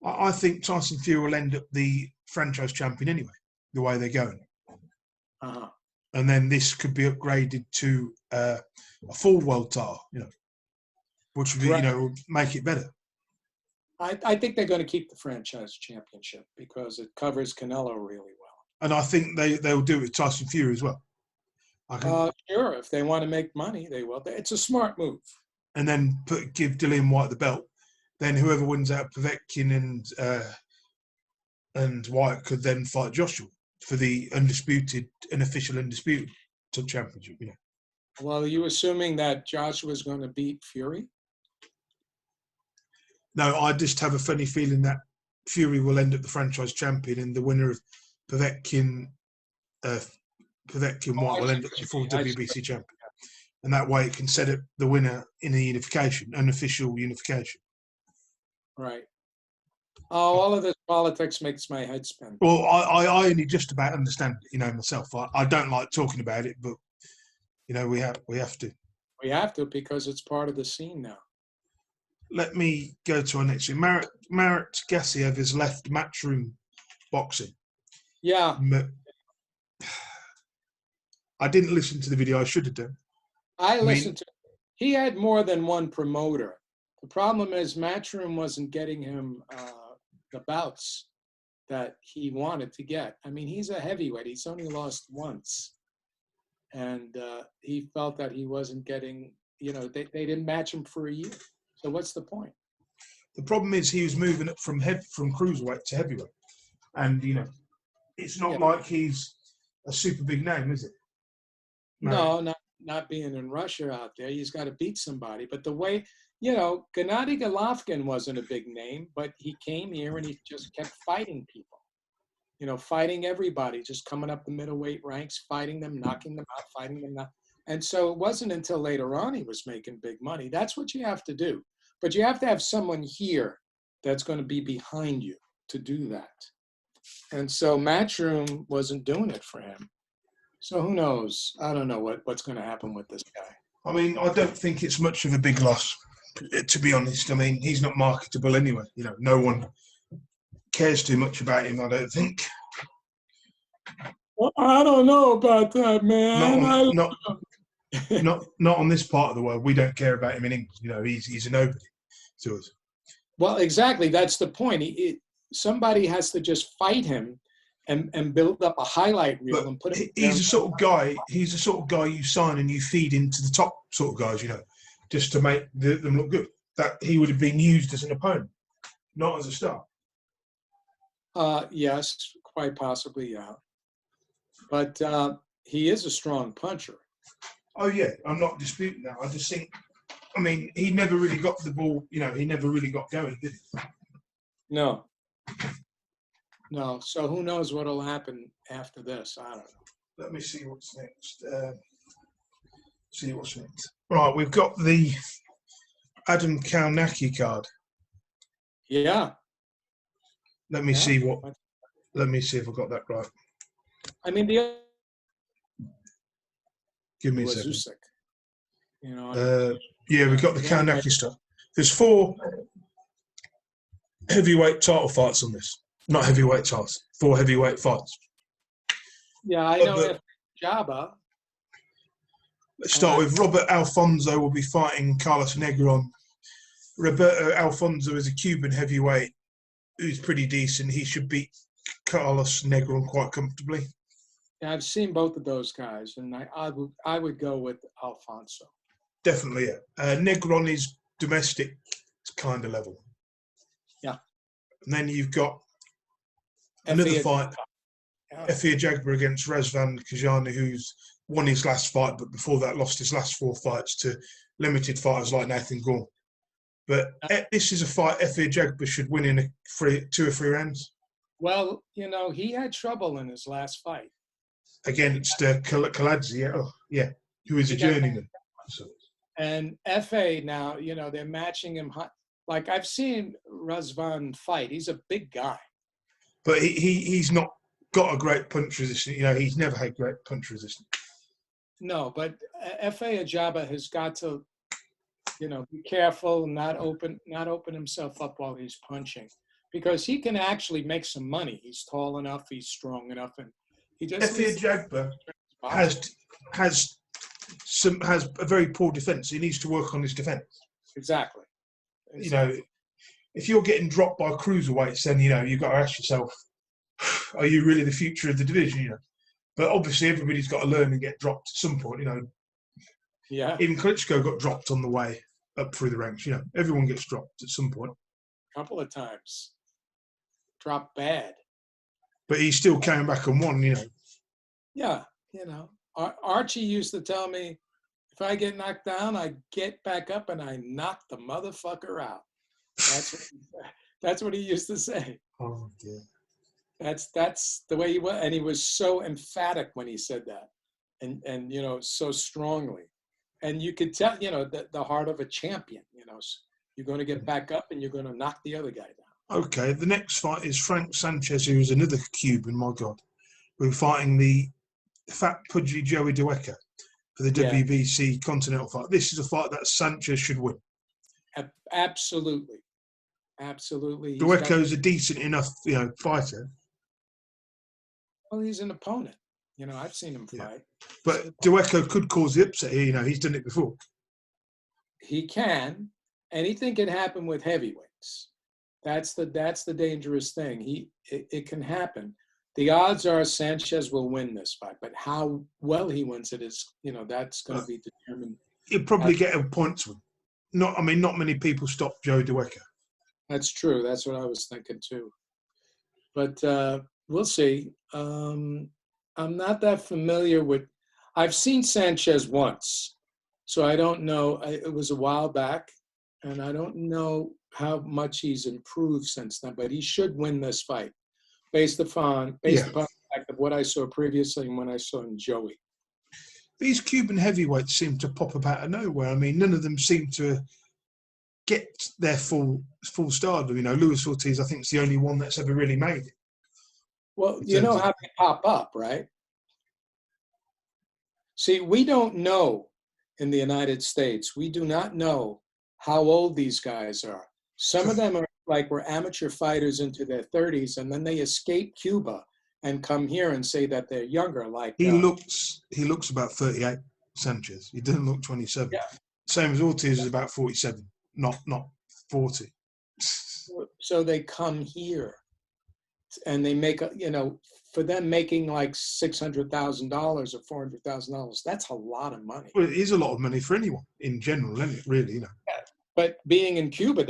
A: I think Tyson Fury will end up the franchise champion anyway, the way they're going.
B: Uh-huh.
A: And then this could be upgraded to a full world title, which would be,
B: right.
A: Make it better.
B: I think they're going to keep the franchise championship because it covers Canelo really well.
A: And I think they'll do it with Tyson Fury as well.
B: Sure, if they want to make money, they will. It's a smart move.
A: And then give Dillian Whyte the belt. Then whoever wins out Povetkin and Whyte could then fight Joshua for the unofficial undisputed championship.
B: Well, are you assuming that Joshua's going to beat Fury?
A: No, I just have a funny feeling that Fury will end up the franchise champion, and the winner of Povetkin Whyte will end up the full WBC champion. And that way it can set up the winner in a unofficial unification.
B: Right. Oh, all of this politics makes my head spin.
A: Well, I only just about understand it, myself. I don't like talking about it, but, we have to.
B: We have to because it's part of the scene now.
A: Let me go to our next thing. Marat Gassiev has left Matchroom Boxing.
B: Yeah.
A: I didn't listen to the video. I should have done.
B: I listened to it. He had more than one promoter. The problem is Matchroom wasn't getting him the bouts that he wanted to get. I mean, he's a heavyweight. He's only lost once. And he felt that he wasn't getting, they didn't match him for a year. So what's the point?
A: The problem is he was moving up from cruiserweight to heavyweight. And, it's not like he's a super big name, is it?
B: No, not being in Russia out there. He's got to beat somebody. But the way, Gennady Golovkin wasn't a big name, but he came here and he just kept fighting people. Fighting everybody, just coming up the middleweight ranks, fighting them, knocking them out, fighting them out. And so it wasn't until later on he was making big money. That's what you have to do. But you have to have someone here that's going to be behind you to do that. And so Matchroom wasn't doing it for him. So who knows? I don't know what's going to happen with this guy.
A: I mean, I don't think it's much of a big loss, to be honest. I mean, he's not marketable anyway. No one cares too much about him, I don't think.
B: Well, I don't know about that, man.
A: Not on this part of the world. We don't care about him in England. He's a nobody to us.
B: Well, exactly. That's the point. Somebody has to just fight him and build up a highlight reel and put him.
A: He's the sort of guy. He's the sort of guy you sign and you feed into the top sort of guys. Just to make them look good. That he would have been used as an opponent, not as a star.
B: Yes, quite possibly, yeah. But he is a strong puncher.
A: Oh yeah, I'm not disputing that. I just think, I mean, he never really got the ball. You know, he never really got going, did he?
B: No. No. So who knows what'll happen after this? I don't know.
A: Let me see what's next. See what's next. Right, we've got the Adam Kalnacki card.
B: Yeah.
A: Let me
B: Yeah.
A: see what. Let me see if I got that right.
B: I mean, the
A: Give me a
B: was
A: second.
B: Usyk. You know.
A: Yeah, we've got the
B: Anyway.
A: Kalnacki stuff. There's 4 heavyweight title fights on this. Not heavyweight titles. 4 heavyweight fights.
B: Yeah, I know. Jabba.
A: Let's start with Robert Alfonso will be fighting Carlos Negron. Roberto Alfonso is a Cuban heavyweight who's pretty decent. He should beat Carlos Negron quite comfortably.
B: Yeah, I've seen both of those guys, and I would go with Alfonso.
A: Definitely, yeah. Negron is domestic kind of level.
B: Yeah.
A: And then you've got another fight, Efia Jagba against Razvan Kajani, who's won his last fight, but before that lost his last 4 fights to limited fighters like Nathan Gore. But this is a fight Efia Jagba should win in 2 or 3 rounds.
B: Well, you know, he had trouble in his last fight.
A: Against Kaladze, who is a journeyman.
B: And FA now, you know, they're matching him. Like I've seen Razvan fight. He's a big guy.
A: But he's not got a great punch resistance. You know, he's never had great punch resistance.
B: No, but F.A. Ajaba has got to, you know, be careful and not open himself up while he's punching, because he can actually make some money. He's tall enough, he's strong enough, and he just.
A: Efia Jagba has a very poor defense. He needs to work on his defense.
B: Exactly.
A: You know, if you're getting dropped by cruiserweights, then you know you've got to ask yourself, are you really the future of the division? You know. But obviously, everybody's got to learn and get dropped at some point. You know,
B: yeah.
A: Even Klitschko got dropped on the way up through the ranks. You know, everyone gets dropped at some point.
B: A couple of times, dropped bad.
A: But he still came back and won. You know.
B: Yeah, you know, Archie used to tell me, if I get knocked down, I get back up and I knock the motherfucker out. That's what he used to say.
A: Oh dear.
B: That's the way he was, and he was so emphatic when he said that, and you know, so strongly, and you could tell, you know, the heart of a champion. You know, you're going to get back up and you're going to knock the other guy down.
A: Okay, the next fight is Frank Sanchez, who is another Cuban. My God, we're fighting the fat pudgy Joey Dueca for the WBC Continental fight. This is a fight that Sanchez should win.
B: Absolutely.
A: Dueca's a decent enough, you know, fighter.
B: Well, he's an opponent. You know, I've seen him fight.
A: Yeah. But Dueca could cause the upset here. You know, he's done it before.
B: He can. Anything can happen with heavyweights. That's the dangerous thing. It can happen. The odds are Sanchez will win this fight, but how well he wins it is, you know, that's going to be determined.
A: He'll probably get a point win. Not many people stop Joe Dueca.
B: That's true. That's what I was thinking too. But we'll see. I'm not that familiar with. I've seen Sanchez once, so I don't know. It was a while back, and I don't know how much he's improved since then. But he should win this fight, based upon the fact of what I saw previously and when I saw in Joey.
A: These Cuban heavyweights seem to pop up out of nowhere. I mean, none of them seem to get their full stardom. You know, Luis Ortiz, I think, is the only one that's ever really made it.
B: Well, you know how they pop up, right? See, we don't know in the United States. We do not know how old these guys are. Some of them are were amateur fighters into their 30s, and then they escape Cuba and come here and say that they're younger. Like
A: he looks about 38. Sanchez. He doesn't look 27.
B: Yeah.
A: Same as Ortiz is about 47, not 40.
B: So they come here, and they make for them making like $600,000 or $400,000. That's a lot of money.
A: Well, it is a lot of money for anyone in general, isn't it? Really, you know.
B: Yeah. But being in Cuba,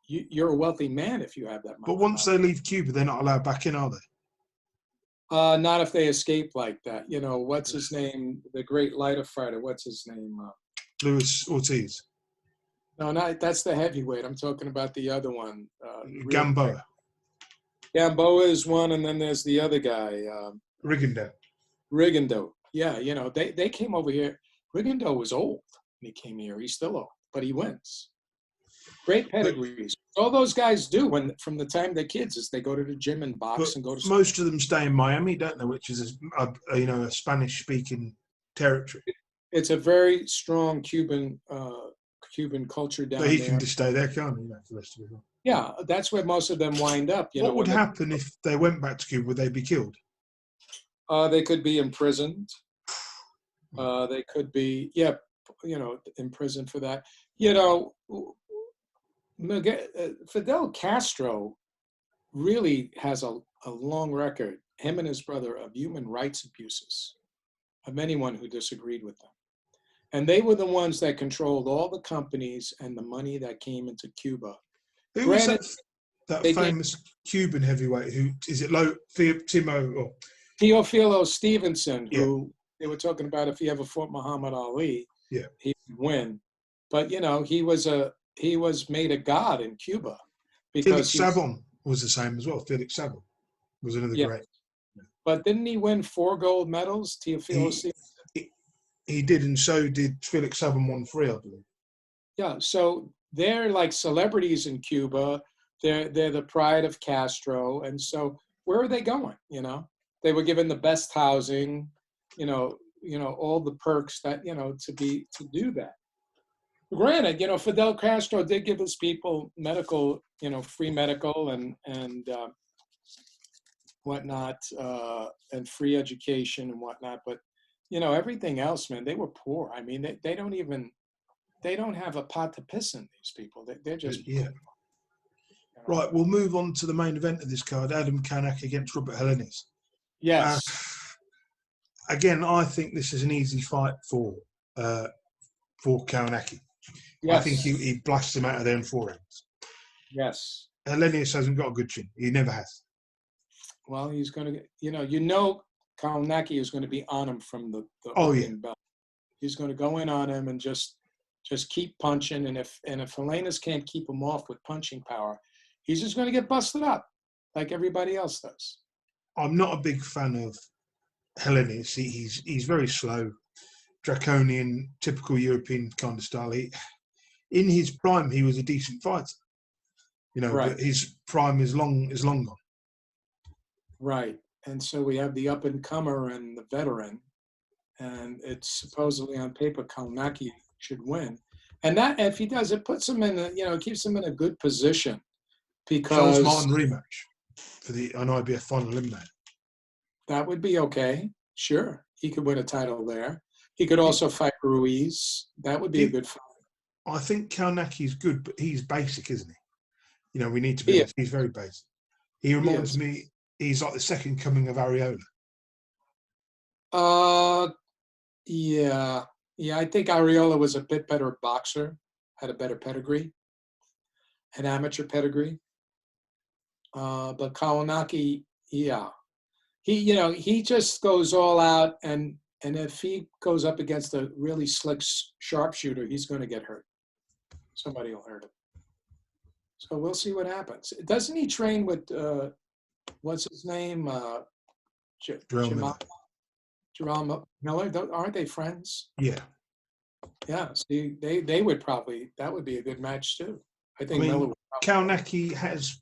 B: you're a wealthy man if you have that money.
A: But once they leave Cuba, they're not allowed back in, are they?
B: Not if they escape like that. You know, what's his name? The great lighter fighter. What's his name?
A: Luis Ortiz.
B: No, not that's the heavyweight. I'm talking about the other one.
A: Gamboa.
B: Gamboa is one, and then there's the other guy,
A: Rigondeaux.
B: Rigondeaux. Yeah, you know, they came over here. Rigondeaux was old when he came here. He's still old, but he wins. Great pedigrees. All those guys do from the time they're kids is they go to the gym and box and go to school.
A: Most of them stay in Miami, don't they? Which is a Spanish-speaking territory.
B: It's a very strong Cuban culture down there.
A: So he can just stay there, can't he? For the rest of his life.
B: Yeah, that's where most of them wind up.
A: What would happen if they went back to Cuba? Would they be killed?
B: They could be imprisoned. They could be, imprisoned for that. Fidel Castro really has a long record, him and his brother, of human rights abuses of anyone who disagreed with them. And they were the ones that controlled all the companies and the money that came into Cuba.
A: Who was that famous Cuban heavyweight? Who is it?
B: Teofilo Stevenson, who they were talking about if he ever fought Muhammad Ali, he would win. But he was made a god in Cuba
A: because Felix Savon was the same as well. Felix Savon was another great.
B: But didn't he win 4 gold medals? Teofilo Stevenson.
A: He did, and so did Felix Savon, won 3, I believe.
B: Yeah, so they're like celebrities in Cuba. They're the pride of Castro, and so where are they going? They were given the best housing, all the perks that to do that. Granted, Fidel Castro did give his people medical, free medical and whatnot, and free education and whatnot, but everything else, man, they were poor. I mean, they don't have a pot to piss in, these people. They're just poor.
A: Right, we'll move on to the main event of this card, Adam Kanak against Robert Helenius.
B: Yes.
A: Again, I think this is an easy fight for Kaunaki. Yes. I think he blasts him out of there in 4 rounds.
B: Yes.
A: Helenius hasn't got a good chin. He never has.
B: Well, he's going to get, Kaunaki is going to be on him from the belt. He's going to go in on him and just keep punching. And if Helenius can't keep him off with punching power, he's just going to get busted up like everybody else does.
A: I'm not a big fan of Helenius. He's very slow, draconian, typical European kind of style. In his prime, he was a decent fighter.
B: Right.
A: But his prime is long gone.
B: Right. And so we have the up-and-comer and the veteran, and it's supposedly on paper Kaunaki should win. And that, if he does, it puts him in keeps him in a good position. Because
A: Charles Martin rematch for an IBF final eliminator.
B: That would be okay. Sure. He could win a title there. He could also fight Ruiz. That would be a good fight. I
A: think Kaunaki's good, but he's basic, isn't he? We need to be honest. He's very basic. He reminds me, he's like the second coming of Areola.
B: Yeah. Yeah, I think Areola was a bit better boxer, had a better pedigree, an amateur pedigree. But Kaunaki, he just goes all out, and if he goes up against a really slick sharpshooter, he's going to get hurt. Somebody will hurt him. So we'll see what happens. Doesn't he train with what's his name? Jarrell Miller. Aren't they friends?
A: Yeah.
B: Yeah. See, they would probably, that would be a good match too. I think Miller would
A: Kaunaki has,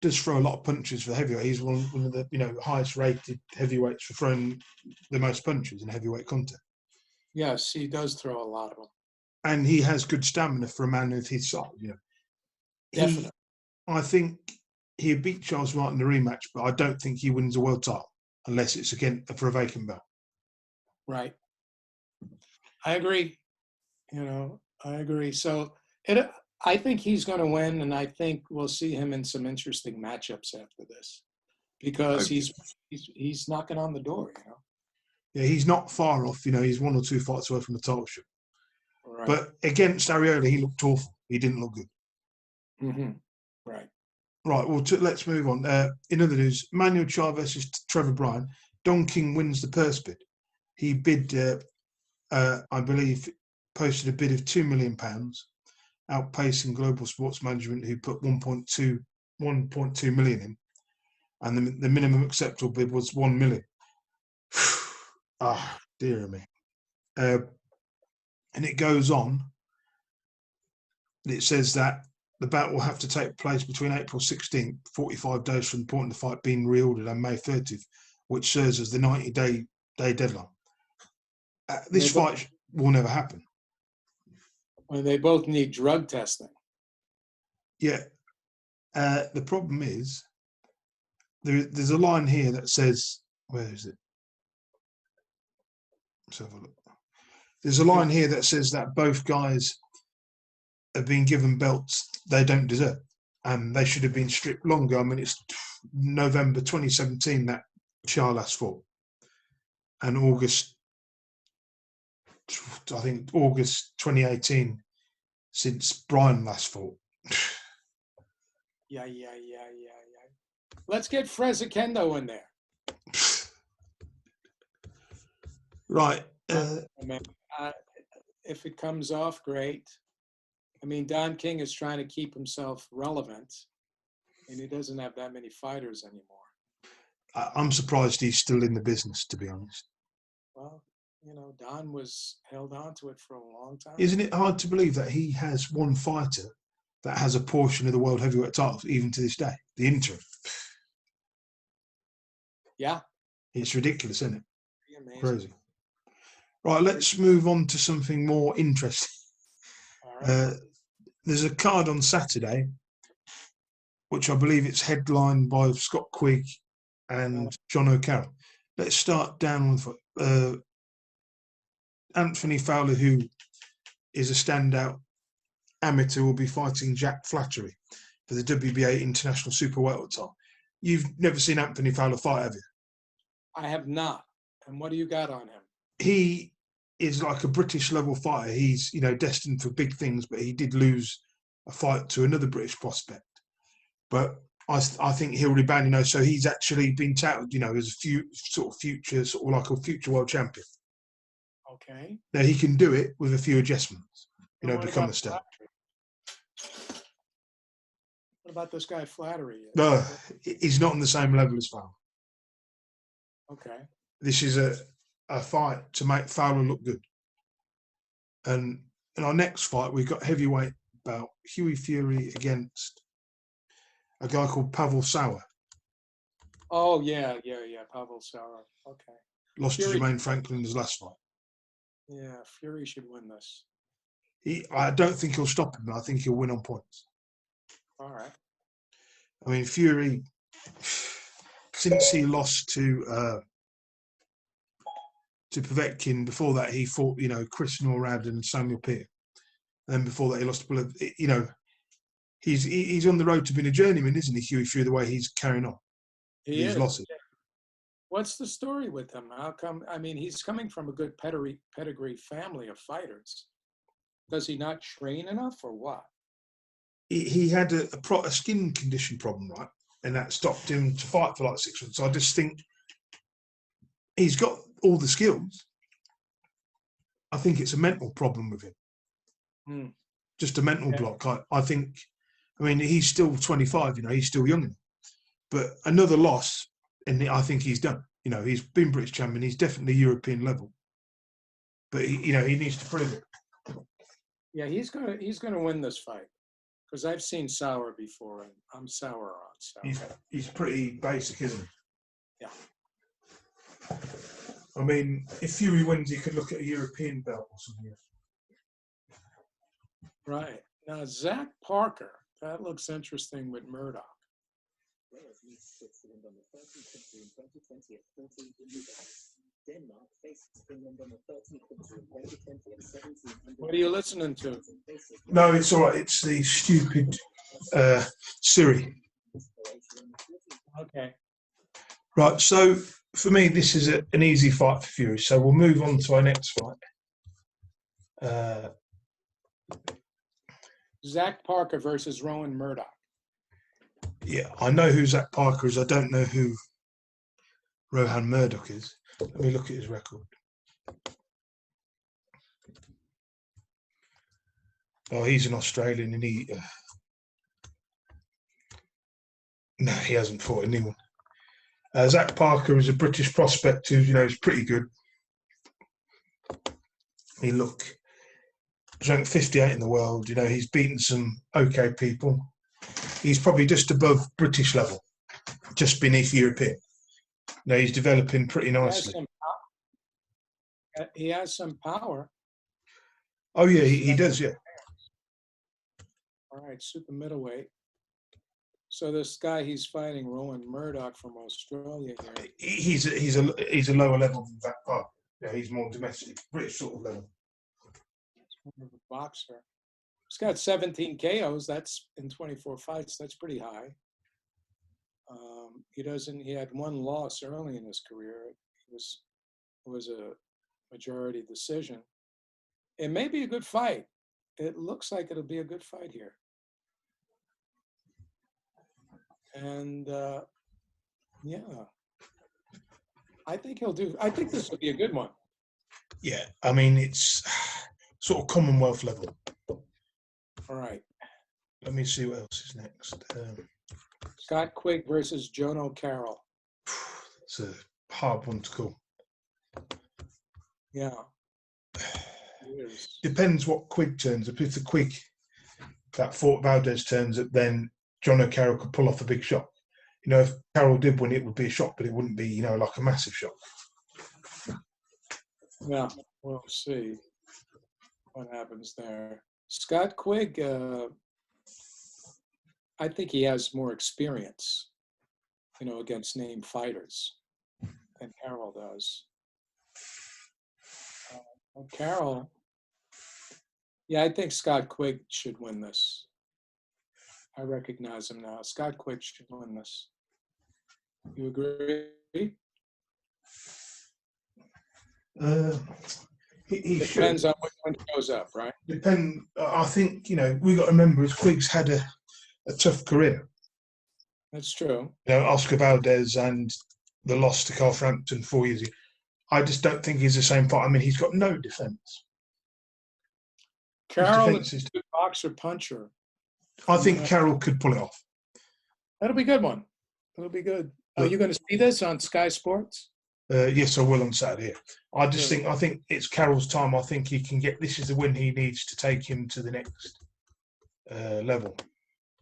A: does throw a lot of punches for heavyweight. He's one of the highest rated heavyweights for throwing the most punches in heavyweight contact.
B: Yes, he does throw a lot of them.
A: And he has good stamina for a man of his size.
B: Definitely.
A: I think he'll beat Charles Martin in the rematch, but I don't think he wins a world title unless it's again for a vacant belt.
B: Right. I agree. I agree. So I think he's going to win, and I think we'll see him in some interesting matchups after this, because he's knocking on the door.
A: Yeah, he's not far off. He's 1 or 2 fights away from the title shot.
B: Right.
A: But against Areola, he looked awful. He didn't look good.
B: Mm-hmm. Right.
A: Right, well, let's move on. In other news, Manuel Charr versus Trevor Bryan. Don King wins the purse bid. He bid, I believe, posted a bid of £2 million, outpacing Global Sports Management, who put 1.2 million in, and the minimum acceptable bid was 1 million. Ah, dear me. And it goes on. It says that the bout will have to take place between April 16th, 45 days from the point of the fight being reordered, and May 30th, which serves as the 90-day deadline. This fight will never happen.
B: Well, they both need drug testing.
A: Yeah. The problem is, there's a line here that says, where is it? Let's have a look. There's a line here that says that both guys have been given belts they don't deserve, and they should have been stripped longer. I mean, it's November 2017 that Charr last fought, and August 2018 since Bryan last fought.
B: Yeah. Let's get Frezakendo in there.
A: Right.
B: If it comes off, great. I mean, Don King is trying to keep himself relevant, and he doesn't have that many fighters anymore.
A: I'm surprised he's still in the business, to be honest.
B: Well, you know, Don was held on to it for a long time.
A: Isn't it hard to believe that he has one fighter that has a portion of the world heavyweight title, even to this day, the interim?
B: Yeah.
A: It's ridiculous, isn't it?
B: Amazing.
A: Crazy. Right, let's move on to something more interesting.
B: All right.
A: There's a card on Saturday, which I believe it's headlined by Scott Quigg and John O'Carroll. Let's start down with Anthony Fowler, who is a standout amateur, will be fighting Jack Flattery for the WBA International Super Welterweight title. You've never seen Anthony Fowler fight, have you?
B: I have not. And what do you got on him?
A: He is like a British level fighter. He's, destined for big things, but he did lose a fight to another British prospect. But I think he'll rebound, so he's actually been touted, as a future world champion.
B: Okay.
A: Now he can do it with a few adjustments, become a star.
B: What about this guy Flattery?
A: No, he's not on the same level as Fowler.
B: Okay.
A: This is a fight to make Fowler look good. And in our next fight, we've got heavyweight bout Hughie Fury against a guy called Pavel Sauer.
B: Oh, yeah, Pavel Sauer. Okay.
A: Lost to Jermaine Franklin in his last fight.
B: Yeah, Fury should win this.
A: I don't think he'll stop him, but I think he'll win on points.
B: All right.
A: I mean, Fury, since he lost to Povetkin, before that he fought, Chris Norrad and Samuel Peer. And then before that he lost to Pulev. He's on the road to being a journeyman, isn't he, Hughie Fury, the way he's carrying on? His losses.
B: What's the story with him? How come? I mean, he's coming from a good pedigree family of fighters. Does he not train enough, or what?
A: He had a skin condition problem, right? And that stopped him to fight for like 6 months. So I just think he's got all the skills. I think it's a mental problem with him. Just a mental block. I think, he's still 25, he's still young. But another loss, and I think he's done. He's been British champion. He's definitely European level. But, he needs to prove it.
B: Yeah, he's gonna win this fight. Because I've seen Sauer before, and I'm sour on Sauer.
A: He's pretty basic, isn't he?
B: Yeah.
A: If Fury wins, he could look at a European belt or something.
B: Right. Now, Zach Parker, that looks interesting with Murdoch. What are you listening to?
A: No, it's all right. It's the stupid Siri.
B: Okay.
A: Right. So for me, this is an easy fight for Fury. So we'll move on to our next fight.
B: Zach Parker versus Rowan Murdoch.
A: Yeah, I know who Zach Parker is. I don't know who Rohan Murdoch is. Let me look at his record. Oh, he's an Australian, and no, he hasn't fought anyone. Zach Parker is a British prospect who, is pretty good. He's ranked 58 in the world. He's beaten some okay people. He's probably just above British level, just beneath European. He's developing pretty nicely.
B: He has some power.
A: Oh, yeah, he does, yeah.
B: All right, super middleweight. So this guy he's fighting, Rohan Murdoch from Australia here.
A: He's a lower level than Zach Parker. Yeah, he's more domestic, British sort of level.
B: He's more of a boxer. He's got 17 KOs. That's in 24 fights. That's pretty high. He had one loss early in his career. It was a majority decision. It may be a good fight. It looks like it'll be a good fight here. And yeah, I think this will be a good one.
A: Yeah, I mean, it's sort of Commonwealth level.
B: All right.
A: Let me see what else is next.
B: Scott Quigg versus John O'Carroll.
A: It's a hard one to call.
B: Yeah.
A: Depends what Quigg turns up. If the Quigg that fought Valdez turns up, then John O'Carroll could pull off a big shot. If Carroll did win, it would be a shock, but it wouldn't be, like a massive shock.
B: Yeah, we'll see what happens there. Scott Quigg, I think he has more experience, against named fighters than Carroll does. Carroll, yeah, I think Scott Quigg should win this. I recognize him now. Scott Quigg should win this. You agree?
A: He
B: depends on which one shows up, right?
A: I think we got to remember is Quigg's had a tough career.
B: That's true.
A: Oscar Valdez and the loss to Carl Frampton 4 years ago. I just don't think he's the same fight. I mean, he's got no defense.
B: Carroll is a good boxer puncher.
A: I think Carroll could pull it off.
B: That'll be a good one. That'll be good. Are you going to see this on Sky Sports?
A: Yes, I will on Saturday. I think it's Carroll's time. I think he can get. This is the win he needs to take him to the next level.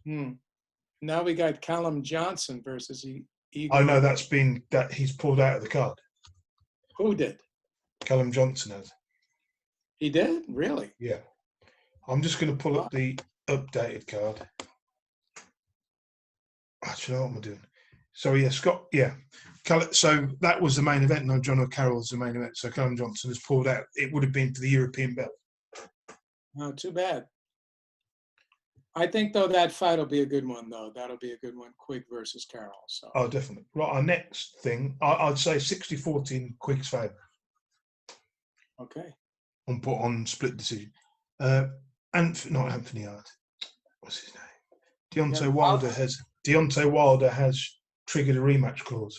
B: Now we got Callum Johnson versus Igor.
A: I know that he's pulled out of the card.
B: Who did?
A: Callum Johnson has.
B: He did? Really?
A: Yeah. I'm just going to pull up the updated card. Actually, what am I doing? So yeah, Scott. Yeah. So that was the main event. No, John O'Carroll was the main event. So Callum Johnson has pulled out. It would have been for the European belt.
B: Oh, too bad. I think, though, that fight will be a good one, though. That'll be a good one, Quigg versus Carroll. So.
A: Oh, definitely. Right, our next thing, I'd say 60-40 in Quigg's favour.
B: Okay.
A: On split decision. Not Anthony Hart. What's his name? Deontay Wilder has triggered a rematch clause.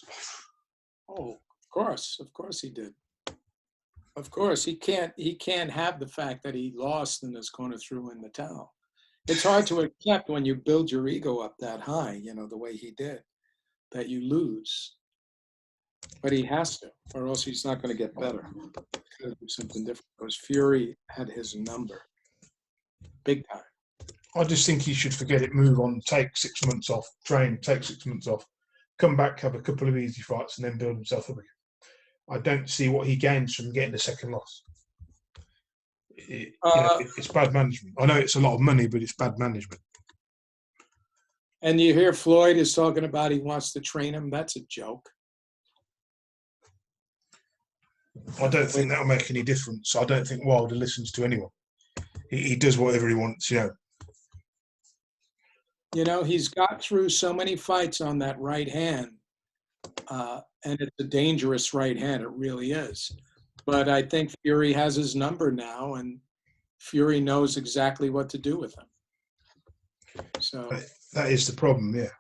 B: Oh, of course he did. Of course, he can't have the fact that he lost and is going to throw in the towel. It's hard to accept when you build your ego up that high, the way he did, that you lose. But he has to, or else he's not going to get better. He's got to do something different. Because Fury had his number, big time.
A: I just think he should forget it, move on, take 6 months off, train, take 6 months off, come back, have a couple of easy fights, and then build himself up again. I don't see what he gains from getting a second loss. It's bad management. I know it's a lot of money, but it's bad management.
B: And you hear Floyd is talking about he wants to train him. That's a joke.
A: I don't think that'll make any difference. I don't think Wilder listens to anyone. He does whatever he wants,
B: He's got through so many fights on that right hand, and it's a dangerous right hand. It really is. But I think Fury has his number now, and Fury knows exactly what to do with him. So
A: that is the problem, yeah.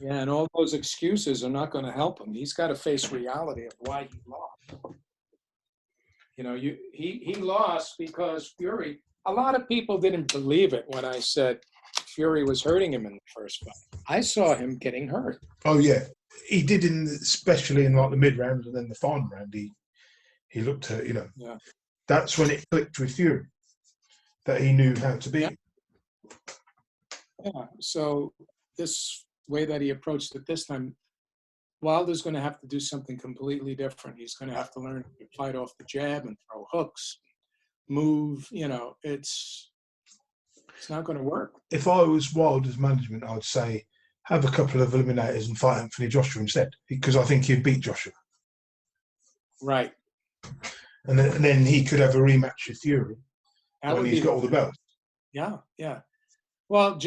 B: Yeah, and all those excuses are not going to help him. He's got to face reality of why he lost. You know, he lost because Fury. A lot of people didn't believe it when I said Fury was hurting him in the first fight. I saw him getting hurt.
A: Oh yeah, he did especially in like the mid round and then the final round. He looked hurt. You know,
B: Yeah.
A: That's when it clicked with Fury that he knew how to beat him.
B: Yeah. So this way that he approached it this time, Wilder's going to have to do something completely different. He's going to have to learn to fight off the jab and throw hooks, move. You know, it's not going to work.
A: If I was Wilder's management, I'd say have a couple of eliminators and fight Anthony Joshua instead, because I think he'd beat Joshua.
B: Right.
A: And then he could have a rematch with Fury when he's got all the belts.
B: Yeah, yeah. Well,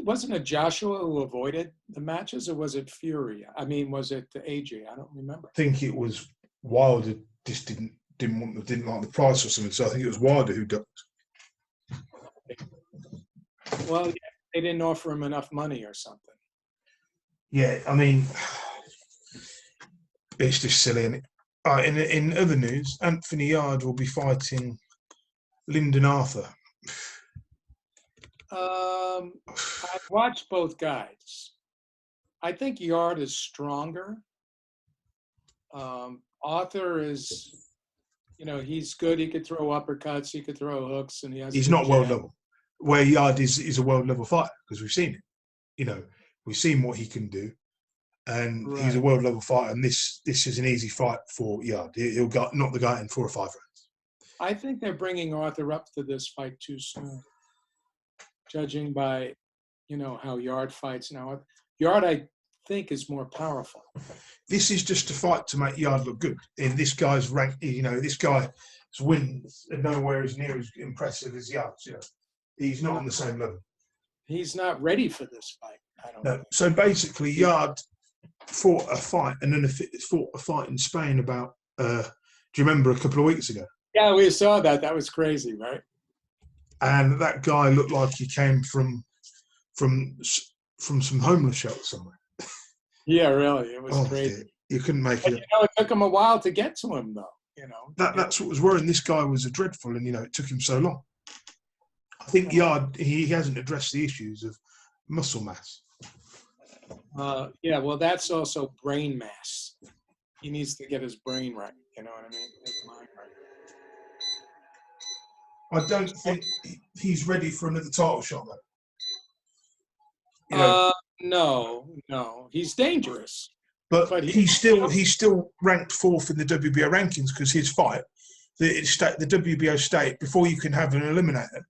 B: wasn't it Joshua who avoided the matches, or was it Fury? I mean, was it AJ? I don't remember.
A: I think it was Wilder just didn't like the price or something. So I think it was Wilder who ducked.
B: Well, yeah, they didn't offer him enough money or something.
A: Yeah, I mean, it's just silly, isn't it? In other news, Anthony Yarde will be fighting Lyndon Arthur.
B: I've watched both guys. I think Yarde is stronger. Arthur is, he's good. He could throw uppercuts. He could throw hooks, and
A: he's not world level. Where Yarde is a world level fighter, because we've seen it. We've seen what he can do, and he's a world level fighter. And this is an easy fight for Yarde. He'll knock the guy in 4 or 5 rounds.
B: I think they're bringing Arthur up to this fight too soon, judging by, how Yarde fights now. Yarde, I think, is more powerful.
A: This is just a fight to make Yarde look good. In this guy's rank, this guy's wins are nowhere as near as impressive as Yarde's. He's not on the same level.
B: He's not ready for this fight. I don't know.
A: So basically, Yarde fought a fight and then fought a fight in Spain about, do you remember, a couple of weeks ago?
B: Yeah, we saw that. That was crazy, right?
A: And that guy looked like he came from some homeless shelter somewhere.
B: Yeah, really. It was crazy.
A: Dear. You couldn't make it.
B: It took him a while to get to him, though.
A: That's what was worrying. This guy was a dreadful, and it took him so long. I think Yarde, he hasn't addressed the issues of muscle mass.
B: Yeah, well, that's also brain mass. He needs to get his brain right. You know what I mean? His mind right.
A: I don't think he's ready for another title shot, though.
B: No, he's dangerous.
A: But he's still ranked 4th in the WBO rankings because his fight, the WBO state, before you can have an eliminator,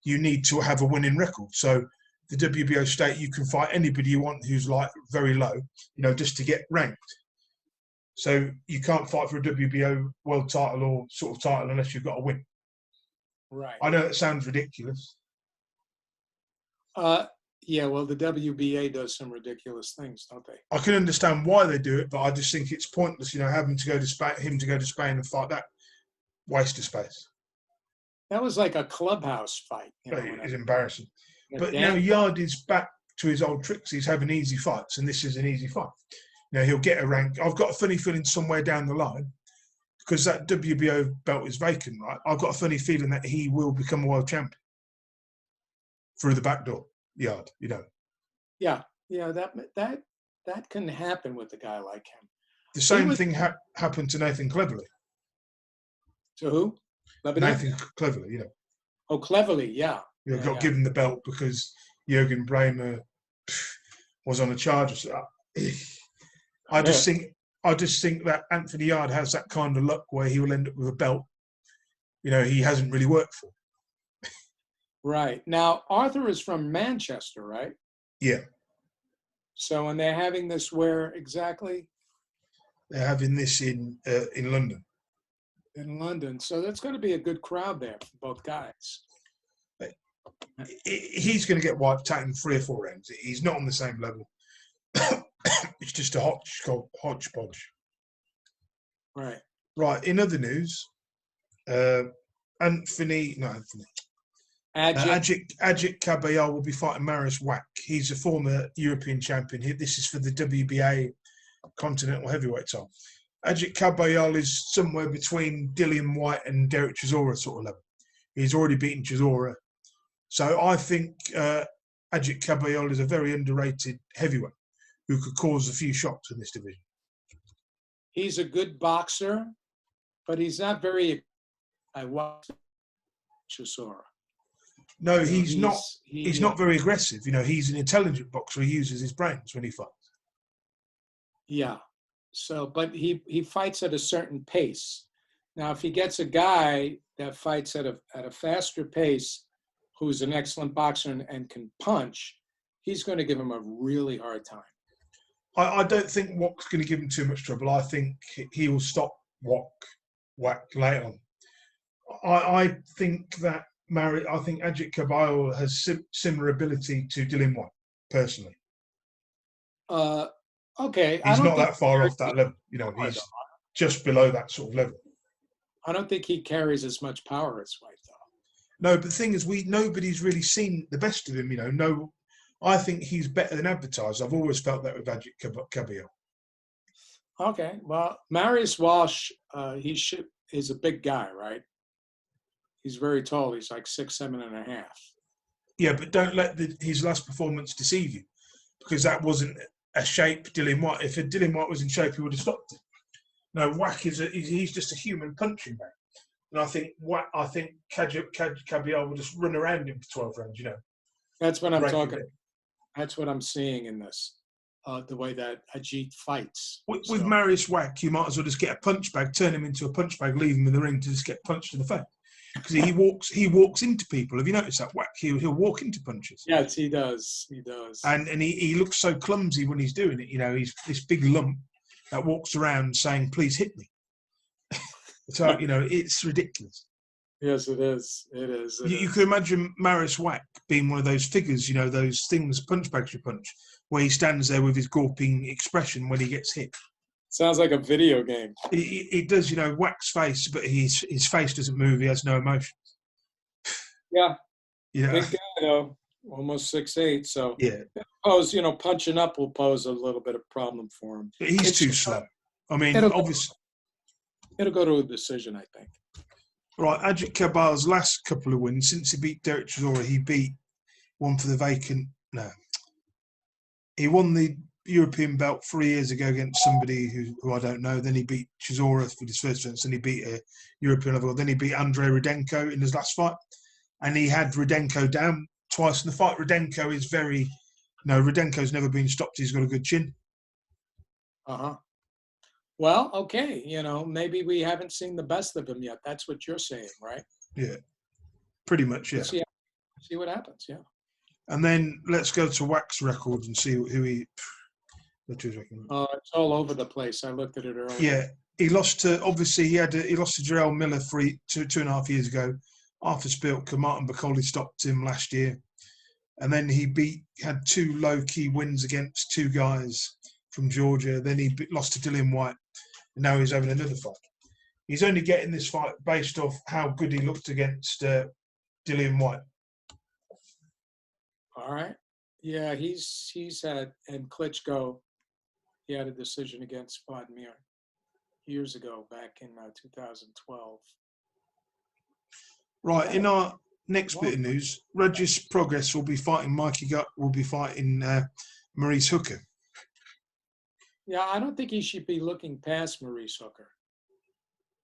A: you need to have a winning record. So the WBO state, you can fight anybody you want who's like very low, just to get ranked. So you can't fight for a WBO world title or sort of title unless you've got a win.
B: Right.
A: I know that sounds ridiculous.
B: Yeah, well, the WBA does some ridiculous things, don't they?
A: I can understand why they do it, but I just think it's pointless, having to go to Spain, him to go to Spain and fight that. Waste of space.
B: That was like a clubhouse fight.
A: It's embarrassing. But now Yarde is back to his old tricks. He's having easy fights, and this is an easy fight. He'll get a rank. I've got a funny feeling somewhere down the line, because that WBO belt is vacant, right? I've got a funny feeling that he will become a world champion through the back door. Yarde,
B: Yeah, that can happen with a guy like him.
A: The same thing happened to Nathan Cleverly.
B: To who?
A: Nathan Cleverly,
B: Oh, Cleverly, yeah.
A: Got given the belt because Jürgen Bremer was on a charge. I just think that Anthony Yarde has that kind of luck where he will end up with a belt. He hasn't really worked for.
B: Right. Now, Arthur is from Manchester, right?
A: Yeah.
B: So, and they're having this where exactly?
A: They're having this in London.
B: In London. So that's going to be a good crowd there for both guys.
A: He's going to get wiped out in 3 or 4 rounds. He's not on the same level. It's just a hodgepodge.
B: Right.
A: Right. In other news, Ajit Kabayal will be fighting Marius Whyte. He's a former European champion. This is for the WBA Continental Heavyweight title. Ajit Kabayal is somewhere between Dillian Whyte and Derek Chisora sort of level. He's already beaten Chisora. So I think Ajit Kabayal is a very underrated heavyweight who could cause a few shocks in this division.
B: He's a good boxer, but he's not very. I watched Chisora.
A: No, he's not. He's not very aggressive. He's an intelligent boxer. He uses his brains when he fights.
B: Yeah. So, but he fights at a certain pace. Now, if he gets a guy that fights at a faster pace, who's an excellent boxer and can punch, he's going to give him a really hard time.
A: I don't think Wack's going to give him too much trouble. I think he will stop Whyte later on. I think that Ajit Kabayal has similar ability to Dillian Whyte, personally.
B: Okay.
A: He's not that far off that level. He's just below that sort of level.
B: I don't think he carries as much power as Whyte, though.
A: No, but the thing is, nobody's really seen the best of him. No, I think he's better than advertised. I've always felt that with Ajit Kabayal.
B: Okay, well, Marius Walsh, is a big guy, right? He's very tall. He's like 6'7.5".
A: Yeah, but don't let his last performance deceive you, because that wasn't a shape Dillian Whyte. If Dillian Whyte was in shape, he would have stopped it. No, Whack he's just a human punching bag. And I think Kabayal will just run around him for 12 rounds,
B: That's what I'm talking about. That's what I'm seeing in this, the way that Ajit fights.
A: With Marius Whack, you might as well just get a punch bag, turn him into a punch bag, leave him in the ring to just get punched in the face. Because he walks into people. Have you noticed that? Whack, he'll walk into punches.
B: Yes, he does. He does.
A: And he looks so clumsy when he's doing it. He's this big lump that walks around saying, "Please hit me." So it's ridiculous.
B: Yes, it is. It is.
A: You can imagine Marius Whack being one of those figures, those things, punch bags you punch, where he stands there with his gawping expression when he gets hit.
B: Sounds like a video game.
A: It does, Whack's face, but his face doesn't move. He has no emotions.
B: Yeah. Big guy, though. Almost 6'8". So,
A: yeah.
B: Punching up will pose a little bit of problem for him.
A: But he's too slow. I mean, obviously.
B: It'll go to a decision, I think.
A: Right, Ajit Kabayal's last couple of wins, since he beat Derek Chisora, he beat one for the vacant. No. He won the European belt 3 years ago against somebody who I don't know. Then he beat Chisora for his first defense. Then he beat a European level. Then he beat Andrei Rudenko in his last fight. And he had Rudenko down twice in the fight. Rudenko is Rudenko's never been stopped. He's got a good chin.
B: Uh-huh. Well, okay. Maybe we haven't seen the best of him yet. That's what you're saying, right?
A: Yeah. Pretty much, yeah.
B: See what happens, yeah.
A: And then let's go to Whack's record and see who he...
B: It's all over the place. I looked at it earlier.
A: Yeah, he lost to Jarrell Miller 2.5 years ago. Arthur Spilka, Martin Bacoli stopped him last year, and then he had 2 low-key wins against 2 guys from Georgia. Then he lost to Dillian Whyte, and now he's having another fight. He's only getting this fight based off how good he looked against Dillian Whyte.
B: All right. Yeah, he's had, and Klitschko. He had a decision against Vladimir years ago, back in 2012.
A: Right, in our next bit of news, Regis Progress will be fighting Maurice Hooker.
B: Yeah, I don't think he should be looking past Maurice Hooker,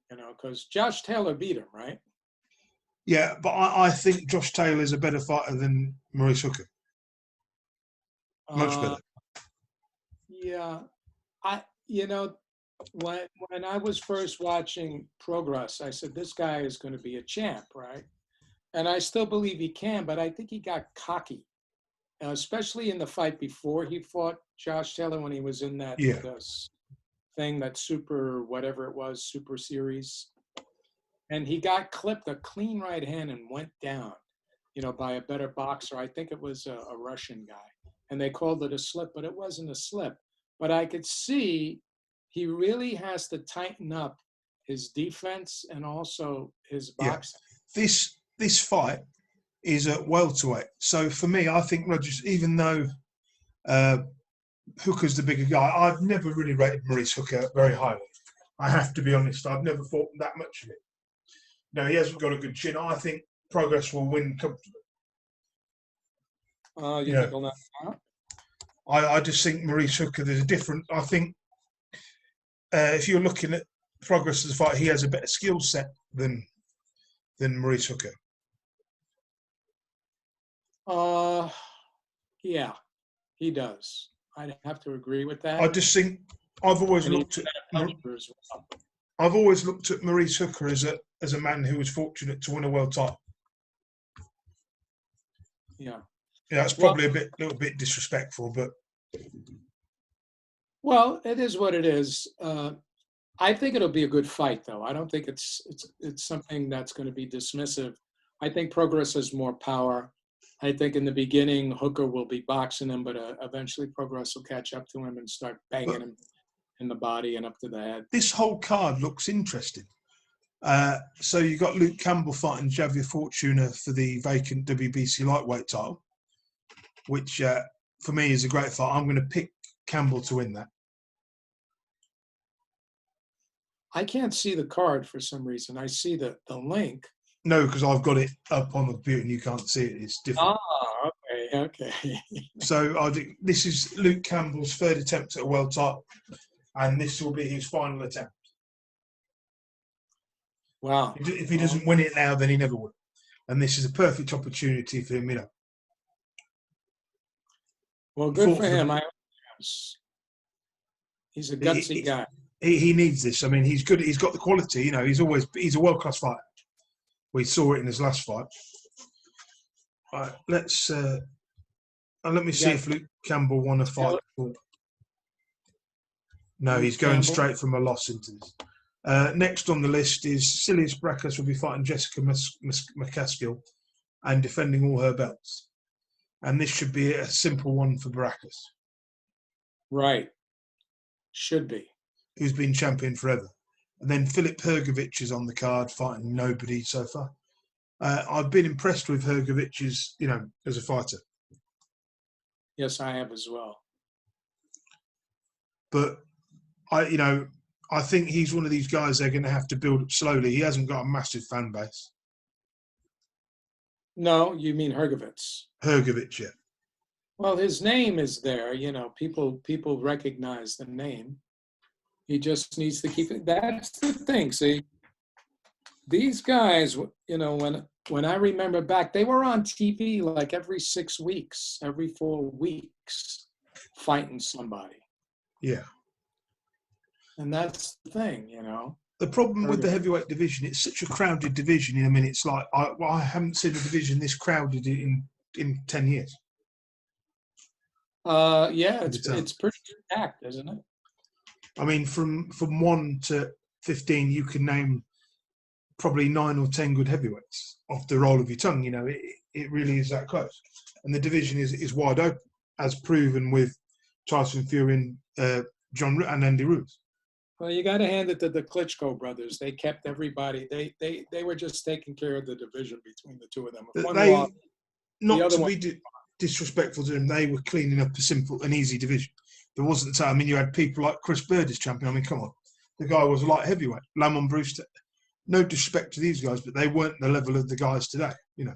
B: because Josh Taylor beat him, right?
A: Yeah, but I think Josh Taylor is a better fighter than Maurice Hooker. Much better.
B: Yeah, when I was first watching Progress, I said, this guy is going to be a champ, right? And I still believe he can, but I think he got cocky, especially in the fight before he fought Josh Taylor when he was in that thing, that super, whatever it was, super series. And he got clipped a clean right hand and went down, by a better boxer. I think it was a Russian guy. And they called it a slip, but it wasn't a slip. But I could see he really has to tighten up his defense and also his boxing.
A: Yeah. This fight is at welterweight. So for me, I think Rogers, even though Hooker's the bigger guy, I've never really rated Maurice Hooker very highly. I have to be honest. I've never thought that much of it. No, he hasn't got a good chin. I think Progress will win comfortably.
B: You think he'll knock him out?
A: I just think Maurice Hooker, there's a different. I think if you're looking at Progress as a fight, he has a better skill set than Maurice Hooker.
B: Yeah, he does. I'd have to agree with that.
A: I just think I've always looked at Maurice Hooker as a man who was fortunate to win a world title.
B: Yeah.
A: Yeah, that's probably a little bit disrespectful, but
B: well, it is what it is. I think it'll be a good fight, though. I don't think it's something that's going to be dismissive. I think Progress has more power. I think in the beginning Hooker will be boxing him, but eventually Progress will catch up to him and start banging him in the body and up to the head.
A: This whole card looks interesting. So you got Luke Campbell fighting Javier Fortuna for the vacant WBC lightweight title, which for me is a great fight. I'm going to pick Campbell to win that.
B: I can't see the card for some reason. I see the link.
A: No, because I've got it up on the computer and you can't see it. It's different.
B: Ah, okay.
A: So I think this is Luke Campbell's third attempt at a world title, and this will be his final attempt.
B: Wow.
A: If he doesn't win it now, then he never will. And this is a perfect opportunity for him, you know.
B: Well, good for him. He's a gutsy guy.
A: He needs this. I mean, he's good. He's got the quality. You know, he's a world-class fighter. We saw it in his last fight. All right, let me see if Luke Campbell won a fight before. No, he's going straight from a loss into this. Next on the list is Silius Brackus will be fighting Jessica McCaskill and defending all her belts. And this should be a simple one for Brackus.
B: Right. Should be.
A: Who's been champion forever. And then Filip Hrgović is on the card fighting nobody so far. I've been impressed with Hrgovic's, you know, as a fighter.
B: Yes, I have as well.
A: But I think he's one of these guys they're going to have to build up slowly. He hasn't got a massive fan base.
B: No, you mean Hrgović.
A: Hrgović, yeah.
B: Well, his name is there. You know, people recognize the name. He just needs to keep it. That's the thing. See, these guys, you know, when I remember back, they were on TV like every 6 weeks, every 4 weeks, fighting somebody.
A: Yeah.
B: And that's the thing, you know.
A: The problem with the heavyweight division, it's such a crowded division. You know, I mean, it's like I haven't seen a division this crowded in 10 years.
B: Yeah, it's pretty packed, isn't it?
A: I mean, from 1 to 15, you can name probably 9 or 10 good heavyweights off the roll of your tongue. You know, it really is that close. And the division is wide open, as proven with Tyson Fury and John and Andy Ruiz.
B: Well, you got to hand it to the Klitschko brothers. They kept everybody. They were just taking care of the division between the two of them.
A: Not to be disrespectful to them, they were cleaning up a simple and easy division. There wasn't time. I mean, you had people like Chris Bird as champion. I mean, come on. The guy was a light heavyweight. Lamont Brewster. No disrespect to these guys, but they weren't the level of the guys today, you know.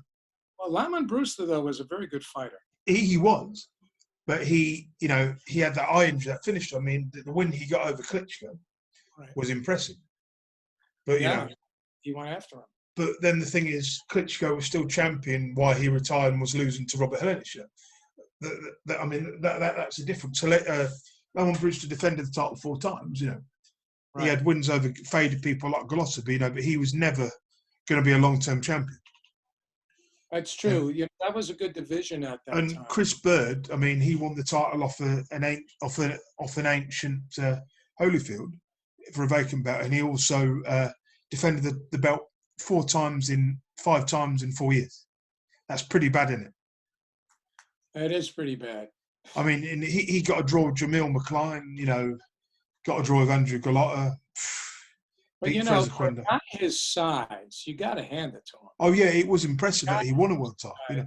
B: Well, Lamont Brewster, though, was a very good fighter.
A: He was. But he had that eye injury that finished. I mean, the win he got over Klitschko was impressive. But, you know.
B: He went after him.
A: But then the thing is, Klitschko was still champion while he retired and was losing to Robert Helenic. I mean, that's a difference. So Lamont Brewster defended the title 4 times, you know. Right. He had wins over faded people like Golosov, you know, but he was never going to be a long-term champion.
B: That's true. Yeah, that was a good division at that time.
A: And Chris Bird, I mean, he won the title off an ancient Holyfield for a vacant belt, and he also defended the belt 5 times in 4 years. That's pretty bad, isn't it?
B: It is pretty bad.
A: I mean, he got a draw with Jamil McCline, you know, got a draw with Andrew Golota.
B: But,
A: beat
B: for
A: Fraser
B: a
A: Quenda.
B: guy his size, you got to hand it to him.
A: Oh, yeah, it was impressive that he won a world title,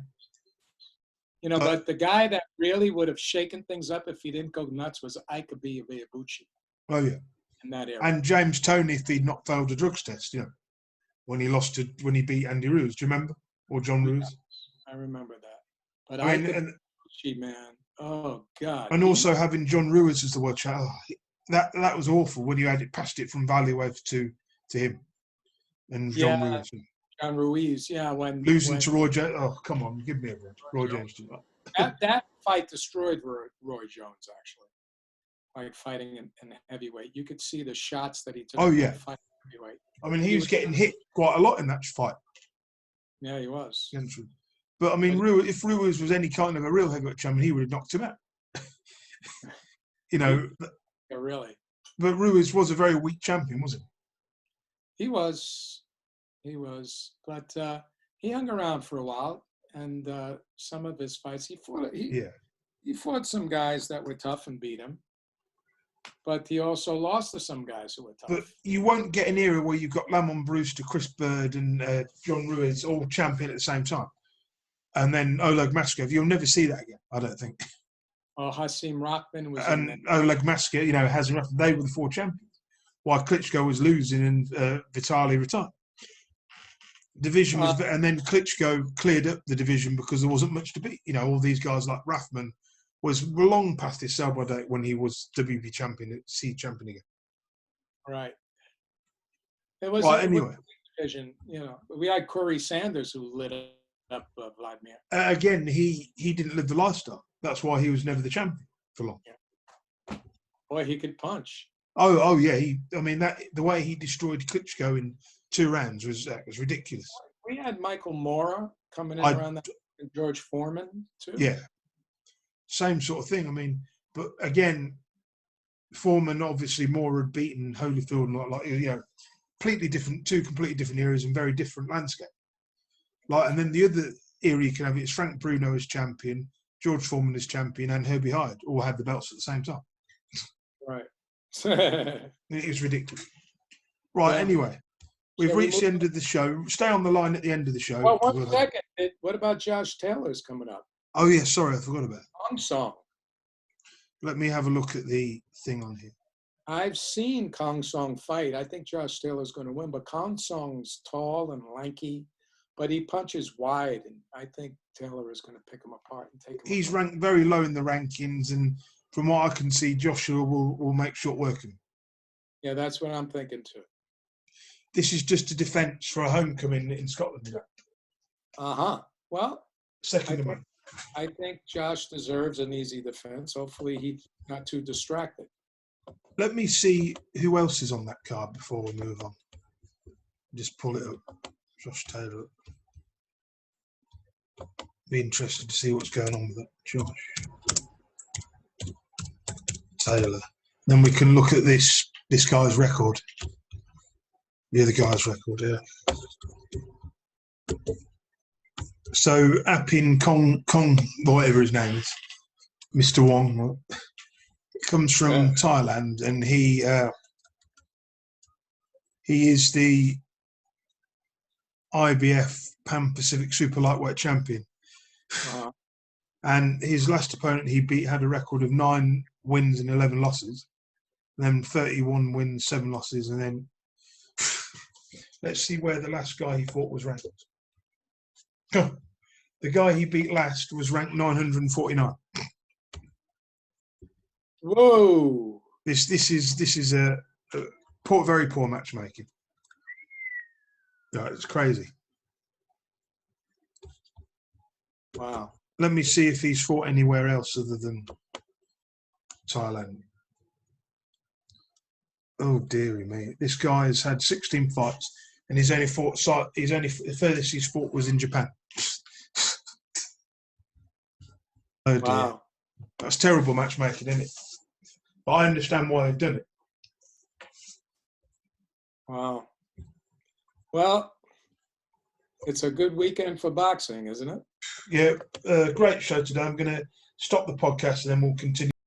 B: But the guy that really would have shaken things up if he didn't go nuts was Ika Ibuchi
A: Oh, yeah.
B: in that era.
A: And James Toney, if he'd not failed a drugs test, when he beat Andy Ruiz. Do you remember? Or John Ruiz?
B: I remember that. But
A: I mean,
B: Ika Ibuchi, man, oh, God.
A: and also having John Ruiz as the world champion, that was awful when you had it passed it from Valuev to him and John Ruiz.
B: John Ruiz, when
A: losing to Roy Jones. Oh, come on, give me a break. Roy Jones did that.
B: That fight destroyed Roy Jones, actually. Like fighting in heavyweight, you could see the shots that he took.
A: Oh, yeah.
B: Fighting heavyweight.
A: I mean, he was getting hit quite a lot in that fight.
B: Yeah, he was.
A: But I mean, if Ruiz was any kind of a real heavyweight champion, he would have knocked him out.
B: Yeah, really.
A: But Ruiz was a very weak champion, wasn't
B: he? He was. But he hung around for a while, and some of his fights, he fought some guys that were tough and beat him. But he also lost to some guys who were tough.
A: But you won't get an era where you've got Lamont Brewster, Chris Bird, and John Ruiz all champion at the same time. And then Oleg Maskov. You'll never see that again, I don't think.
B: Oh, Hasim Rahman was
A: and Oleg Maskov, Hasim Rahman, they were the 4 champions. While Klitschko was losing and Vitaly retired. Division was, and then Klitschko cleared up the division because there wasn't much to beat. All these guys like Rahman were long past his sell-by date when he was WB champion, C champion again.
B: Right. It was
A: anyway.
B: Division, we had Corey Sanders who lit up Vladimir.
A: Again, he didn't live the lifestyle. That's why he was never the champion for long.
B: Yeah. Boy, he could punch.
A: Oh yeah. The way he destroyed Klitschko in 2 rounds was ridiculous.
B: We had Michael Mora coming in around that, and George Foreman too.
A: Yeah. Same sort of thing. But again, Foreman obviously Mora had beaten Holyfield and completely different, 2 completely different eras and very different landscape. And then the other era you can have is Frank Bruno as champion, George Foreman as champion, and Herbie Hyde all had the belts at the same time.
B: Right.
A: It was ridiculous. Right. Yeah. Anyway, we've reached the end of the show. Stay on the line at the end of the show.
B: Well, 1 second. What about Josh Taylor's coming up?
A: Oh yeah, sorry, I forgot about it.
B: Kong Song.
A: Let me have a look at the thing on here.
B: I've seen Kong Song fight. I think Josh Taylor's going to win, but Kong Song's tall and lanky, but he punches wide, and I think Taylor is going to pick him apart and take him.
A: He's ranked very low in the rankings, and from what I can see, Joshua will make short work of him.
B: Yeah, that's what I'm thinking too.
A: This is just a defence for a homecoming in Scotland.
B: Well,
A: second man.
B: I think Josh deserves an easy defense. Hopefully he's not too distracted.
A: Let me see who else is on that card before we move on. Just pull it up. Josh Taylor. Be interested to see what's going on with that. Josh Taylor. Then we can look at this guy's record. The other guy's record, yeah. So Apin Kong, whatever his name is, Mr. Wong, comes from Thailand, and he is the IBF Pan Pacific Super Lightweight Champion. And his last opponent he beat had a record of 9 wins and 11 losses, then 31 wins, 7 losses, and then let's see where the last guy he fought was ranked. The guy he beat last was ranked 949.
B: Whoa!
A: This is a very poor matchmaking. It's crazy.
B: Wow.
A: Let me see if he's fought anywhere else other than Thailand. Oh dearie me! This guy has had 16 fights, and the furthest he's fought was in Japan. Oh dear.
B: Wow.
A: That's terrible matchmaking, isn't it? But I understand why they've done it.
B: Wow. Well, it's a good weekend for boxing, isn't it?
A: Yeah, great show today. I'm going to stop the podcast and then we'll continue.